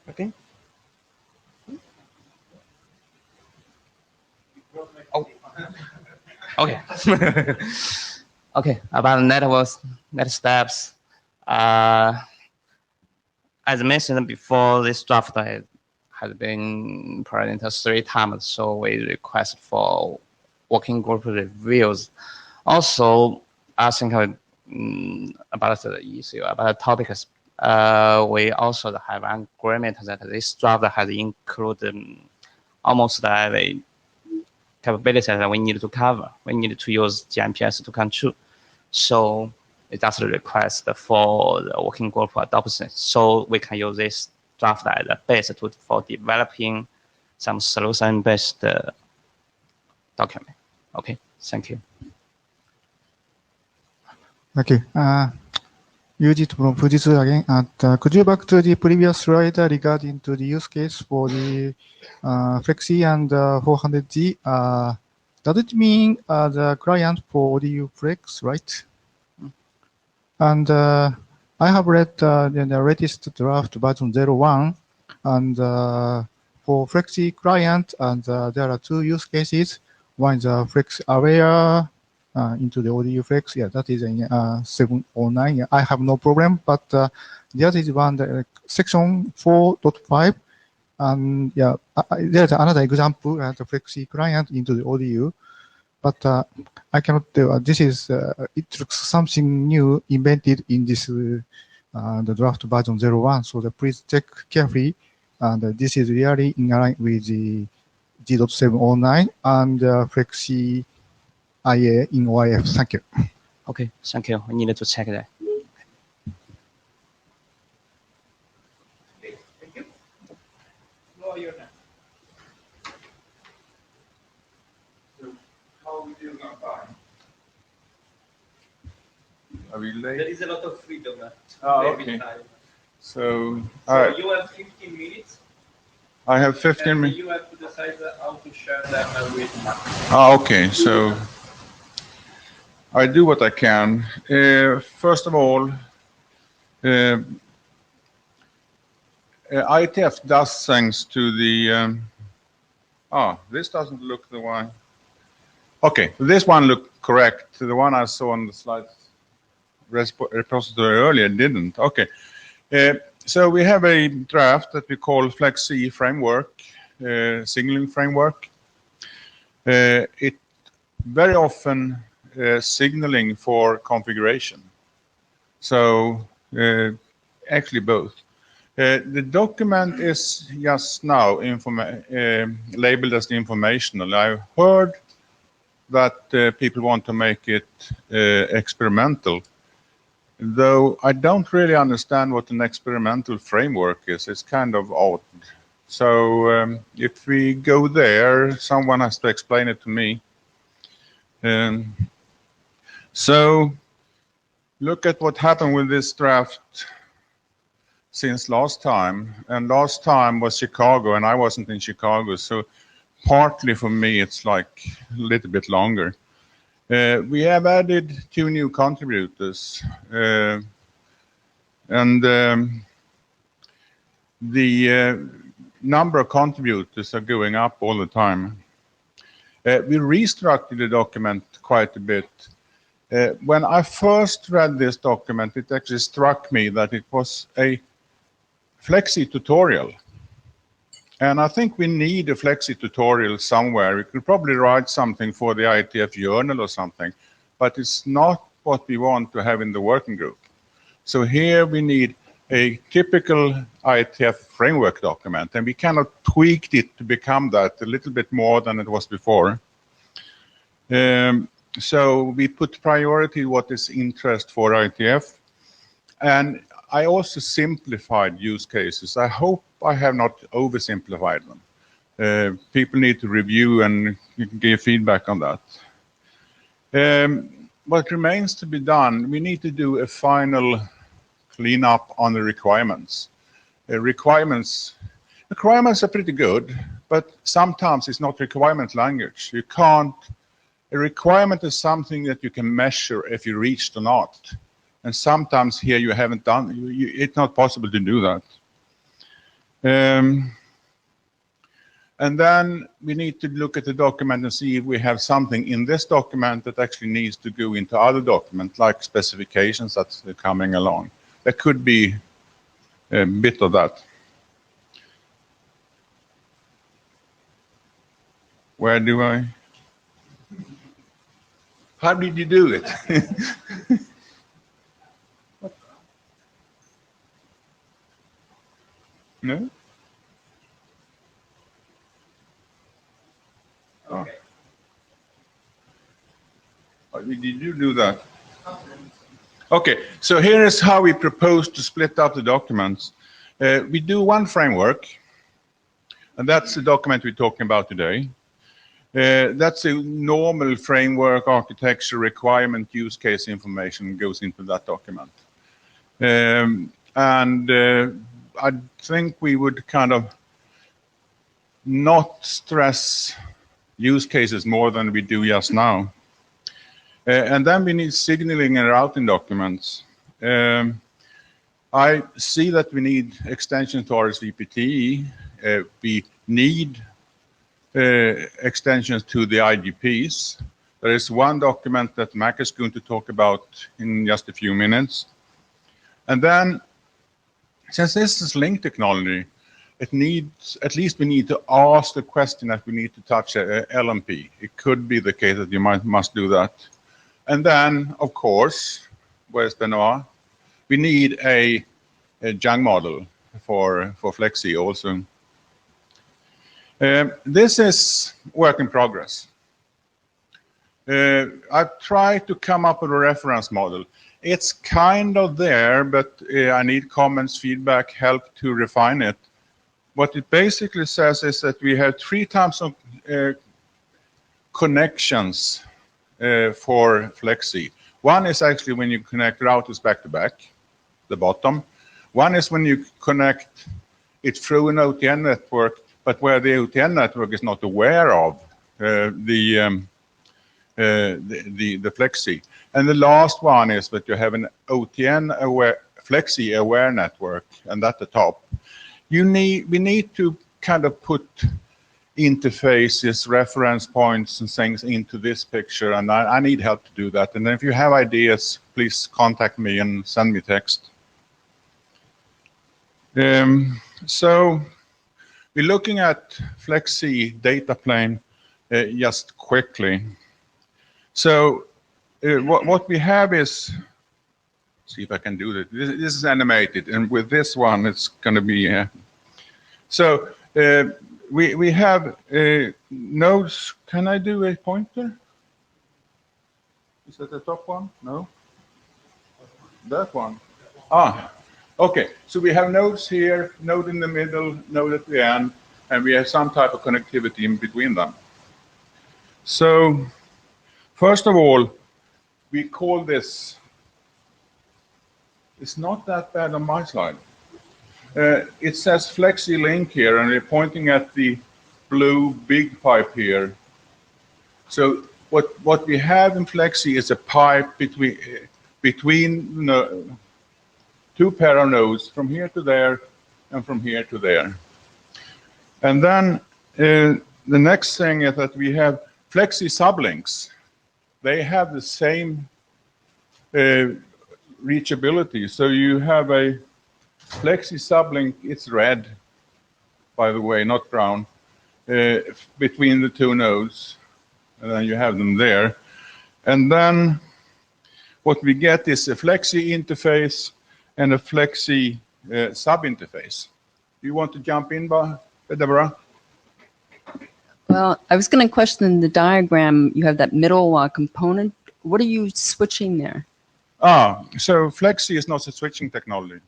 Okay. Oh. Okay. Okay, about next steps. As mentioned before, this draft has been presented 3 times, so we request for working group reviews. Also, I think about the issue, about the topics, we also have an agreement that this draft has included almost every capability that we need to cover. We need to use GMPS to control. So it does request for the working group adoption. So we can use this draft as a base for developing some solution-based document. Okay, thank you. Thank you. Yuji from Fujitsu again. Could you back to the previous slide regarding to the use case for the Flexi and 400G? Does it mean the client for ODU Flex, right? And I have read the latest draft version 01, and for Flexi client, and there are 2 use cases. One is Flex Aware into the ODU Flex. Yeah, that is in 709. Yeah, I have no problem, but the other is one, section 4.5. And yeah, there's another example at the Flexi client into the ODU. But I cannot tell. This is it looks something new invented in this the draft version 01. So please check carefully. And this is really in line with the G.709 and Flexi IA in OIF. Thank you. Okay, thank you. I needed to check that. Okay, thank you. Floor your turn. How are we doing on time? Are we late? There is a lot of freedom. Okay. So all right. you have 15 minutes. I have 15 minutes. You have to decide how to share them with Mark. Okay. So I do what I can. First of all, IETF does things to the. This doesn't look the one. Okay, this one looked correct. The one I saw on the slides repository earlier didn't. Okay. So we have a draft that we call Flexi framework, signaling framework. It very often signaling for configuration. So actually both. The document is just now labeled as informational. I've heard that people want to make it experimental. Though I don't really understand what an experimental framework is. It's kind of odd. So if we go there, someone has to explain it to me. So look at what happened with this draft since last time. And last time was Chicago, and I wasn't in Chicago. So partly for me, it's like a little bit longer. We have added 2 new contributors, and the number of contributors are going up all the time. We restructured the document quite a bit. When I first read this document, it actually struck me that it was a Flexi tutorial. And I think we need a Flexi tutorial somewhere. We could probably write something for the IETF journal or something, but it's not what we want to have in the working group. So here we need a typical IETF framework document, and we cannot tweak it to become that a little bit more than it was before. So we put priority what is interest for IETF, and I also simplified use cases. I hope I have not oversimplified them. People need to review and give feedback on that. What remains to be done, we need to do a final cleanup on the requirements. Requirements are pretty good, but sometimes it's not requirement language. You can't. A requirement is something that you can measure if you reached or not. And sometimes here you haven't done, it's not possible to do that. And then we need to look at the document and see if we have something in this document that actually needs to go into other documents, like specifications that's coming along. There could be a bit of that. Where do I? How did you do it? No? Oh. Oh, did you do that? Okay, so here is how we propose to split up the documents. We do one framework, and that's the document we're talking about today. That's a normal framework, architecture, requirement, use case information goes into that document. I think we would kind of not stress use cases more than we do just now. And then we need signaling and routing documents. I see that we need extensions to RSVPT. We need extensions to the IGPs. There is one document that Mac is going to talk about in just a few minutes. And then, since this is link technology, it needs, at least we need to ask the question that we need to touch a LMP. It could be the case that you must do that. And then, of course, where's Benoit? We need a Jung model for Flexi also. This is work in progress. I've tried to come up with a reference model. It's kind of there, but I need comments, feedback, help to refine it. What it basically says is that we have 3 types of connections for Flexi. One is actually when you connect routers back to back, the bottom. One is when you connect it through an OTN network, but where the OTN network is not aware of the Flexi. And the last one is that you have an OTN aware, Flexi aware network, and at the top. We need to kind of put interfaces, reference points, and things into this picture, and I need help to do that. And if you have ideas, please contact me and send me text. So we're looking at Flexi data plane just quickly. So what we have is, see if I can do that. This is animated, and with this one, it's going to be. So we have nodes. Can I do a pointer? Is that the top one? No. That one. Ah. Okay, so we have nodes here, node in the middle, node at the end, and we have some type of connectivity in between them. So, first of all, we call this, it's not that bad on my slide. It says Flexi link here, and we're pointing at the blue big pipe here. So, what we have in Flexi is a pipe between 2 pair of nodes from here to there and from here to there. And then the next thing is that we have Flexi sublinks. They have the same reachability. So you have a Flexi sublink, it's red, by the way, not brown, between the 2 nodes. And then you have them there. And then what we get is a Flexi interface and a Flexi sub-interface. Do you want to jump in, Deborah? Well, I was going to question the diagram. You have that middle component. What are you switching there? So Flexi is not a switching technology.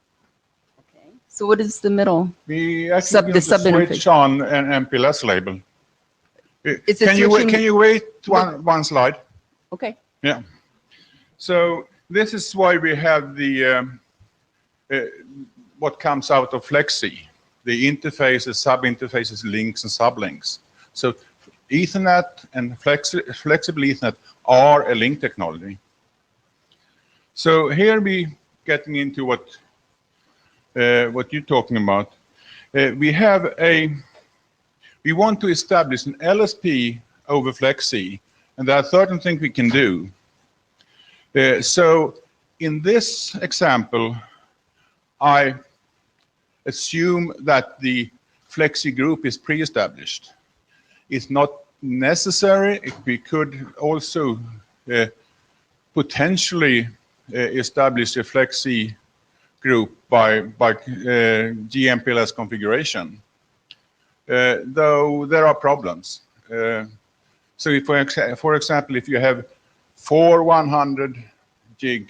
Okay. So what is the middle? We actually going to switch on an MPLS label. Can you wait one slide? Okay. Yeah. So this is why we have the what comes out of Flexi, the interfaces, sub-interfaces, links, and sublinks. So Ethernet and flexible Ethernet are a link technology. So here we getting into what you're talking about. We we want to establish an LSP over FlexC, and there are certain things we can do. So in this example, I assume that the FlexC group is pre-established. It's not necessary. We could also potentially establish a FlexC group by GMPLS configuration, though there are problems. So if, for example, if you have 4 100 gig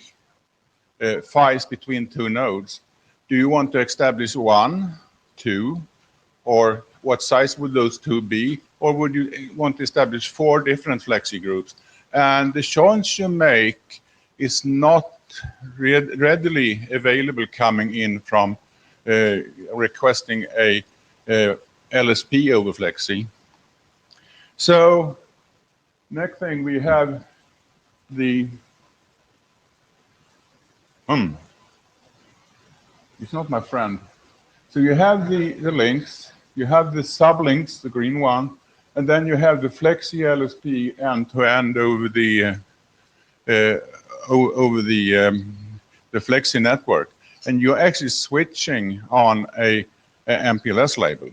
files between 2 nodes, do you want to establish 1, 2, or what size would those 2 be? Or would you want to establish 4 different FlexC groups? And the choice you make is not readily available coming in from requesting a LSP over FlexC. So next thing we have the it's not my friend. So you have the links, you have the sublinks, the green one, and then you have the FlexC LSP end-to-end over the FlexC network, and you're actually switching on a MPLS label.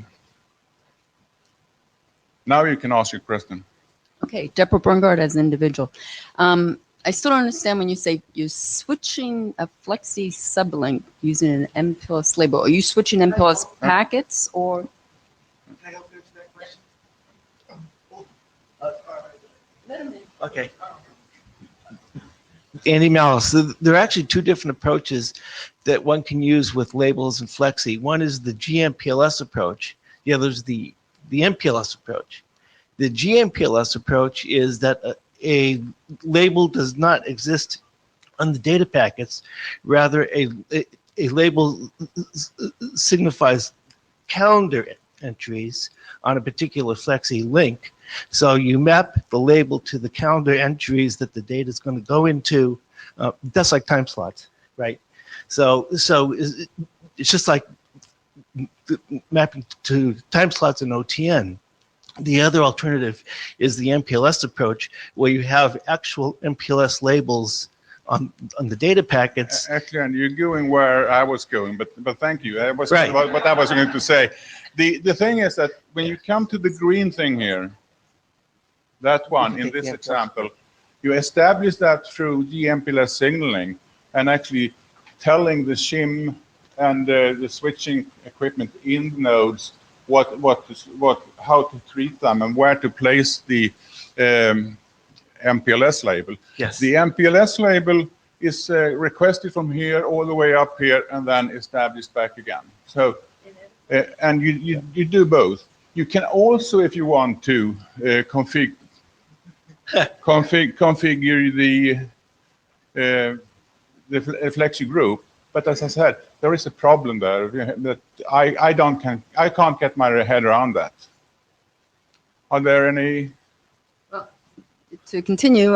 Now you can ask your question. Okay, Deborah Brungard as an individual. I still don't understand when you say you're switching a FlexC sublink using an MPLS label. Are you switching MPLS packets or? Can I help you answer that question? Okay. Andy Malice, there are actually 2 different approaches that one can use with labels and FlexC. One is the GMPLS approach. The other is the MPLS approach. The GMPLS approach is that a label does not exist on the data packets. Rather, a label signifies calendar entries on a particular FlexC link. So you map the label to the calendar entries that the data is going to go into. That's like time slots, right? So it's just like mapping to time slots in OTN. The other alternative is the MPLS approach, where you have actual MPLS labels on the data packets. Actually, and you're going where I was going, but thank you. That was right. What I was going to say. The thing is that when you come to the green thing here, that one in this example, you establish that through GMPLS signaling and actually telling the shim and the switching equipment in nodes how to treat them and where to place the MPLS label. Yes. The MPLS label is requested from here all the way up here and then established back again. So, and you do both. You can also, if you want to, configure the FlexC group. But as I said, there is a problem there that I can't get my head around that. Are there any? Well, to continue,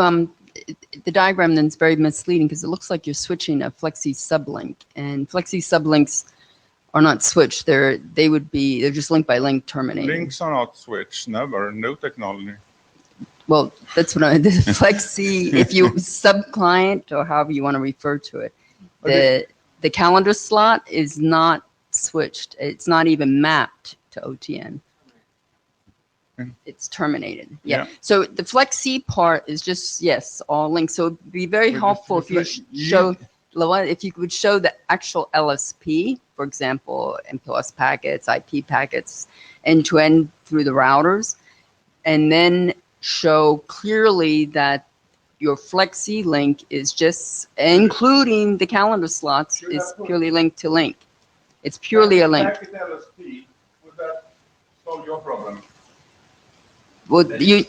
the diagram then is very misleading because it looks like you're switching a FlexC sublink, and FlexC sublinks are not switched. They're just link by link terminating. Links are not switched. Never. No technology. Well, that's what the FlexC. If you sub-client or however you want to refer to it, the calendar slot is not switched. It's not even mapped to OTN. It's terminated. Yeah. So the FlexC part is just, yes, all links. So it'd be very helpful if you show, if you would show the actual LSP, for example, MPLS packets, IP packets, end-to-end through the routers, and then show clearly that your FlexC link is just, including the calendar slots, is purely link to link. It's purely a link. Packet LSP, would that solve your problem? Well, yeah.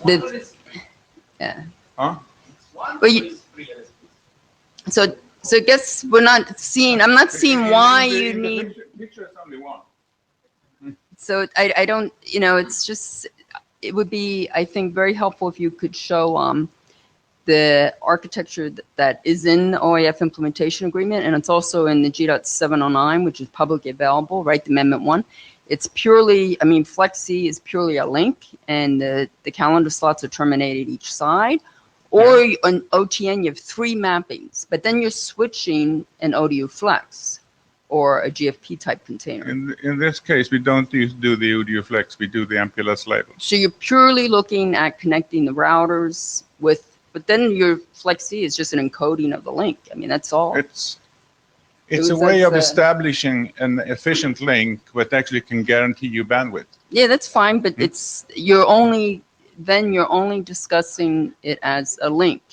Huh? Well, so I guess we're not seeing. I'm not seeing why you need. Picture is only one. So I don't. It's just. It would be, I think, very helpful if you could show the architecture that is in the OIF implementation agreement, and it's also in the G.709, which is publicly available, right? The Amendment 1. It's purely, I mean, FlexC is purely a link, and the calendar slots are terminated each side. Or on OTN, you have 3 mappings, but then you're switching an ODU Flex or a GFP type container. In this case, we don't do the ODU Flex, we do the MPLS label. So you're purely looking at connecting the routers with, but then your FlexC is just an encoding of the link. I mean, that's all. It's a way of establishing an efficient link that actually can guarantee you bandwidth. Yeah, that's fine, but you're only discussing it as a link.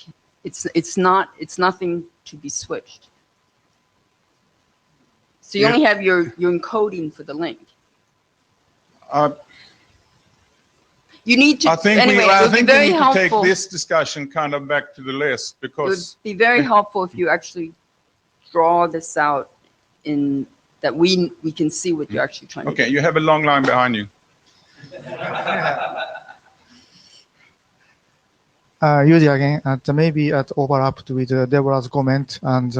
It's nothing to be switched. So you only have your encoding for the link. You need to. I think anyway, I think we need to take helpful. this discussion kind of back to the list, because It would be very helpful if you actually draw this out in that we can see what you're actually trying to do. Okay, you have a long line behind you. Yuji again, and maybe overlapped with Deborah's comment, and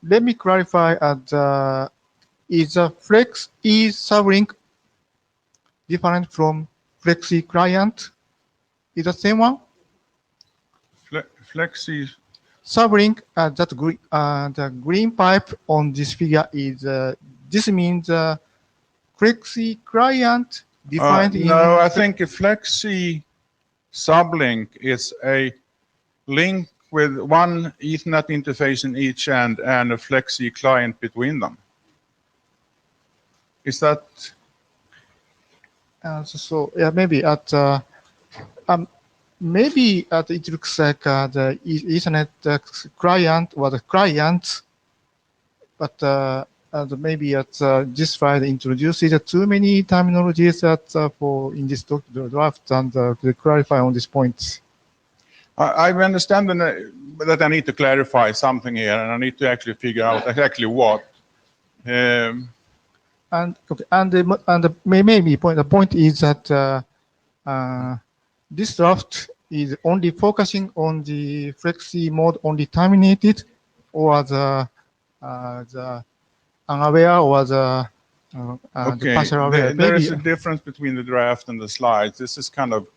let me clarify. Is a Flex E sublink different from Flex E client? Is the same one? Flex E sublink, the green pipe on this figure is this means Flex E client defined in. No, I think a Flex E sublink is a link with one Ethernet interface in each end and a Flex E client between them. Is that? Yeah, maybe it looks like the Ethernet client or the client, but maybe this slide introduces too many terminologies in this draft, and to clarify on this point. I understand that I need to clarify something here, and I need to actually figure out exactly what. Maybe the point is that this draft is only focusing on the FlexC mode only terminated, or the unaware, or the partial aware. There is a difference between the draft and the slides. This is kind of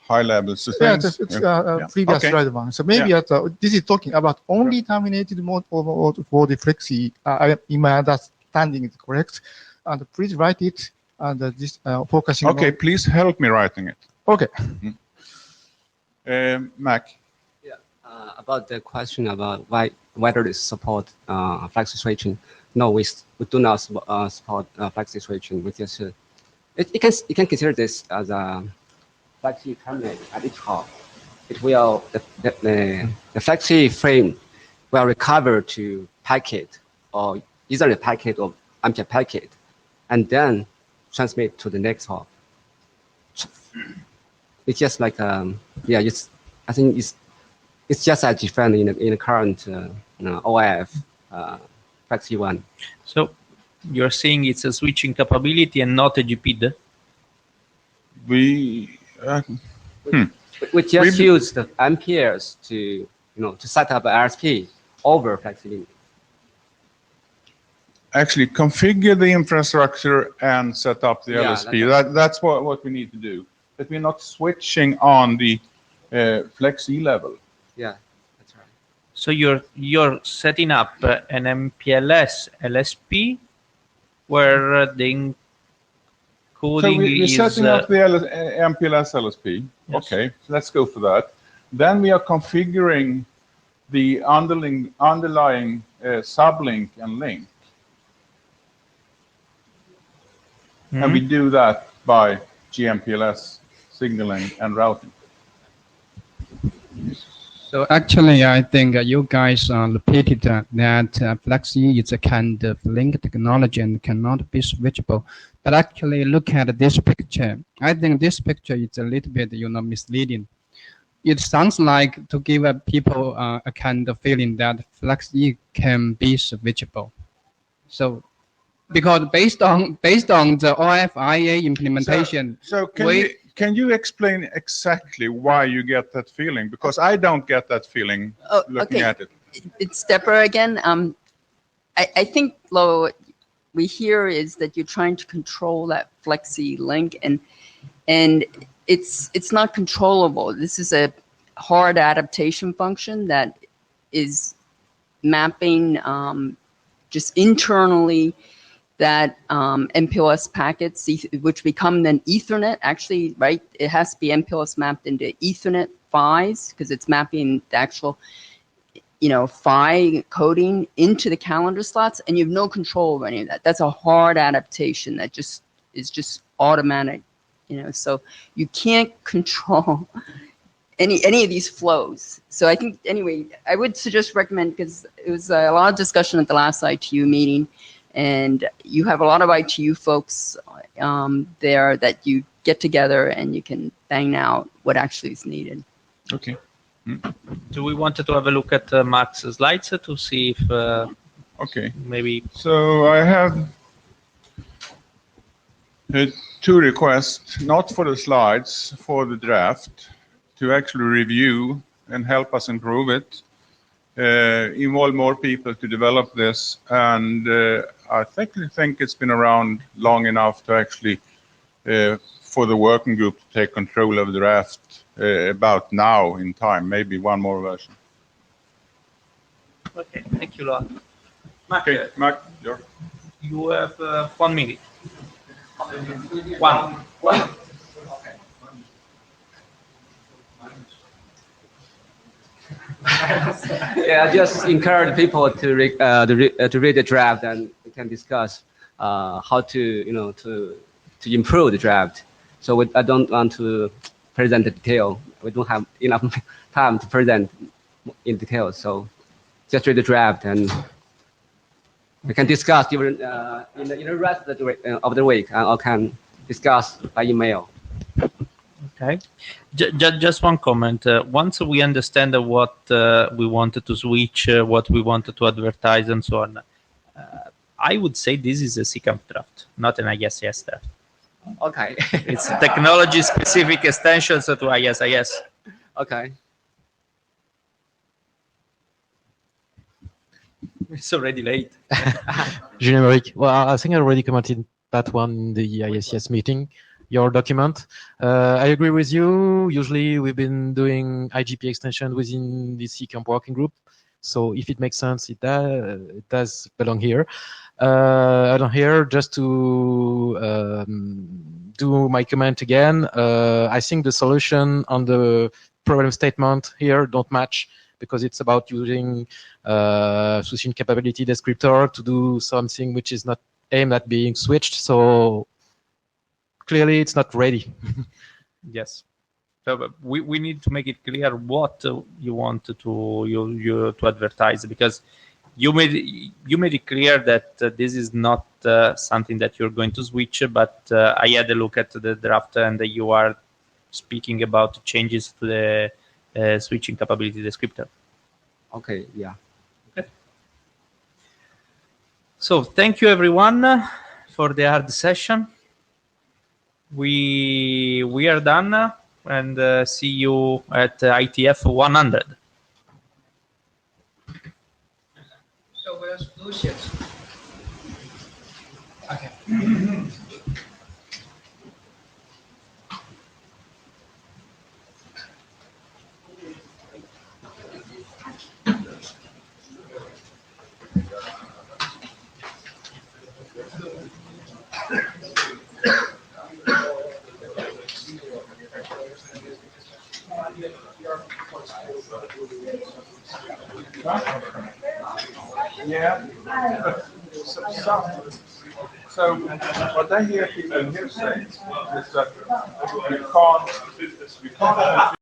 high level. So it's previous slide one. So maybe this is talking about only terminated mode for the FlexC. In my understanding, is correct. And please write it. And this focusing. Okay, please help me writing it. Okay. Mac. Yeah. About the question about whether it support FlexC switching. No, we do not support FlexC switching. We just you can consider this as a FlexC terminate at each hop. It will the FlexC frame will recover to packet or either a packet or empty packet, and then transmit to the next hop. It's just like I think it's just as defined in the current OIF FlexC one. So you're saying it's a switching capability and not a GPID? We just use the amperes to set up an RSP over FlexC. Actually configure the infrastructure and set up the LSP. That's what we need to do. That we're not switching on the FlexC level. Yeah, that's right. So you're setting up an MPLS LSP where the encoding so we're is... setting up the MPLS LSP. Yes. Okay, so let's go for that. Then we are configuring the underlying sublink and link. Mm-hmm. And we do that by GMPLS signaling and routing. So actually, I think you guys repeated that FlexC is a kind of link technology and cannot be switchable. But actually, look at this picture. I think this picture is a little bit, misleading. It sounds like to give people a kind of feeling that FlexC can be switchable. So, because based on the OFIA implementation, so can can you explain exactly why you get that feeling? Because I don't get that feeling looking at it. It's Stepper again. I think, Lo, what we hear is that you're trying to control that flexi link, and it's not controllable. This is a hard adaptation function that is mapping just internally that MPLS packets, which become then Ethernet, actually, right? It has to be MPLS mapped into Ethernet PHYs because it's mapping the actual, PHY coding into the calendar slots, and you have no control over any of that. That's a hard adaptation that is just automatic, so you can't control any of these flows. So I think, anyway, I would recommend, because it was a lot of discussion at the last ITU meeting, and you have a lot of ITU folks there that you get together and you can bang out what actually is needed. Okay. Do we want to have a look at Mark's slides to see if okay, maybe... So I have two requests, not for the slides, for the draft, to actually review and help us improve it. Involve more people to develop this, and I think it's been around long enough to actually for the working group to take control of the draft about now in time, maybe one more version. Okay, thank you, Lord. Mark, Okay, Mark, you have 1 minute. One. Yeah, I just encourage people to read the draft, and we can discuss how to to improve the draft. So I don't want to present the detail. We don't have enough time to present in detail. So just read the draft, and we can discuss during in the rest of the week. I can discuss by email. Okay, just one comment. Once we understand what we wanted to switch, what we wanted to advertise, and so on, I would say this is a CCAMP draft, not an ISIS draft. Okay. It's a technology-specific extension to ISIS. Okay. It's already late. Jean-Emerick, well, I think I already commented that one in the IETF meeting. Your document. I agree with you. Usually we've been doing IGP extension within the CCAMP working group. So if it makes sense, it does belong here. I don't here just to do my comment again. I think the solution on the problem statement here don't match, because it's about using switching capability descriptor to do something which is not aimed at being switched. So clearly it's not ready. Yes. So we need to make it clear what you want to advertise, because you made it clear that this is not something that you're going to switch, but I had a look at the draft, and you are speaking about changes to the switching capability descriptor. Okay, yeah. Okay. So thank you everyone for the hard session. We are done, and see you at IETF 100. So where's Lucius? Okay. Yeah. So what I hear people here say is that we can't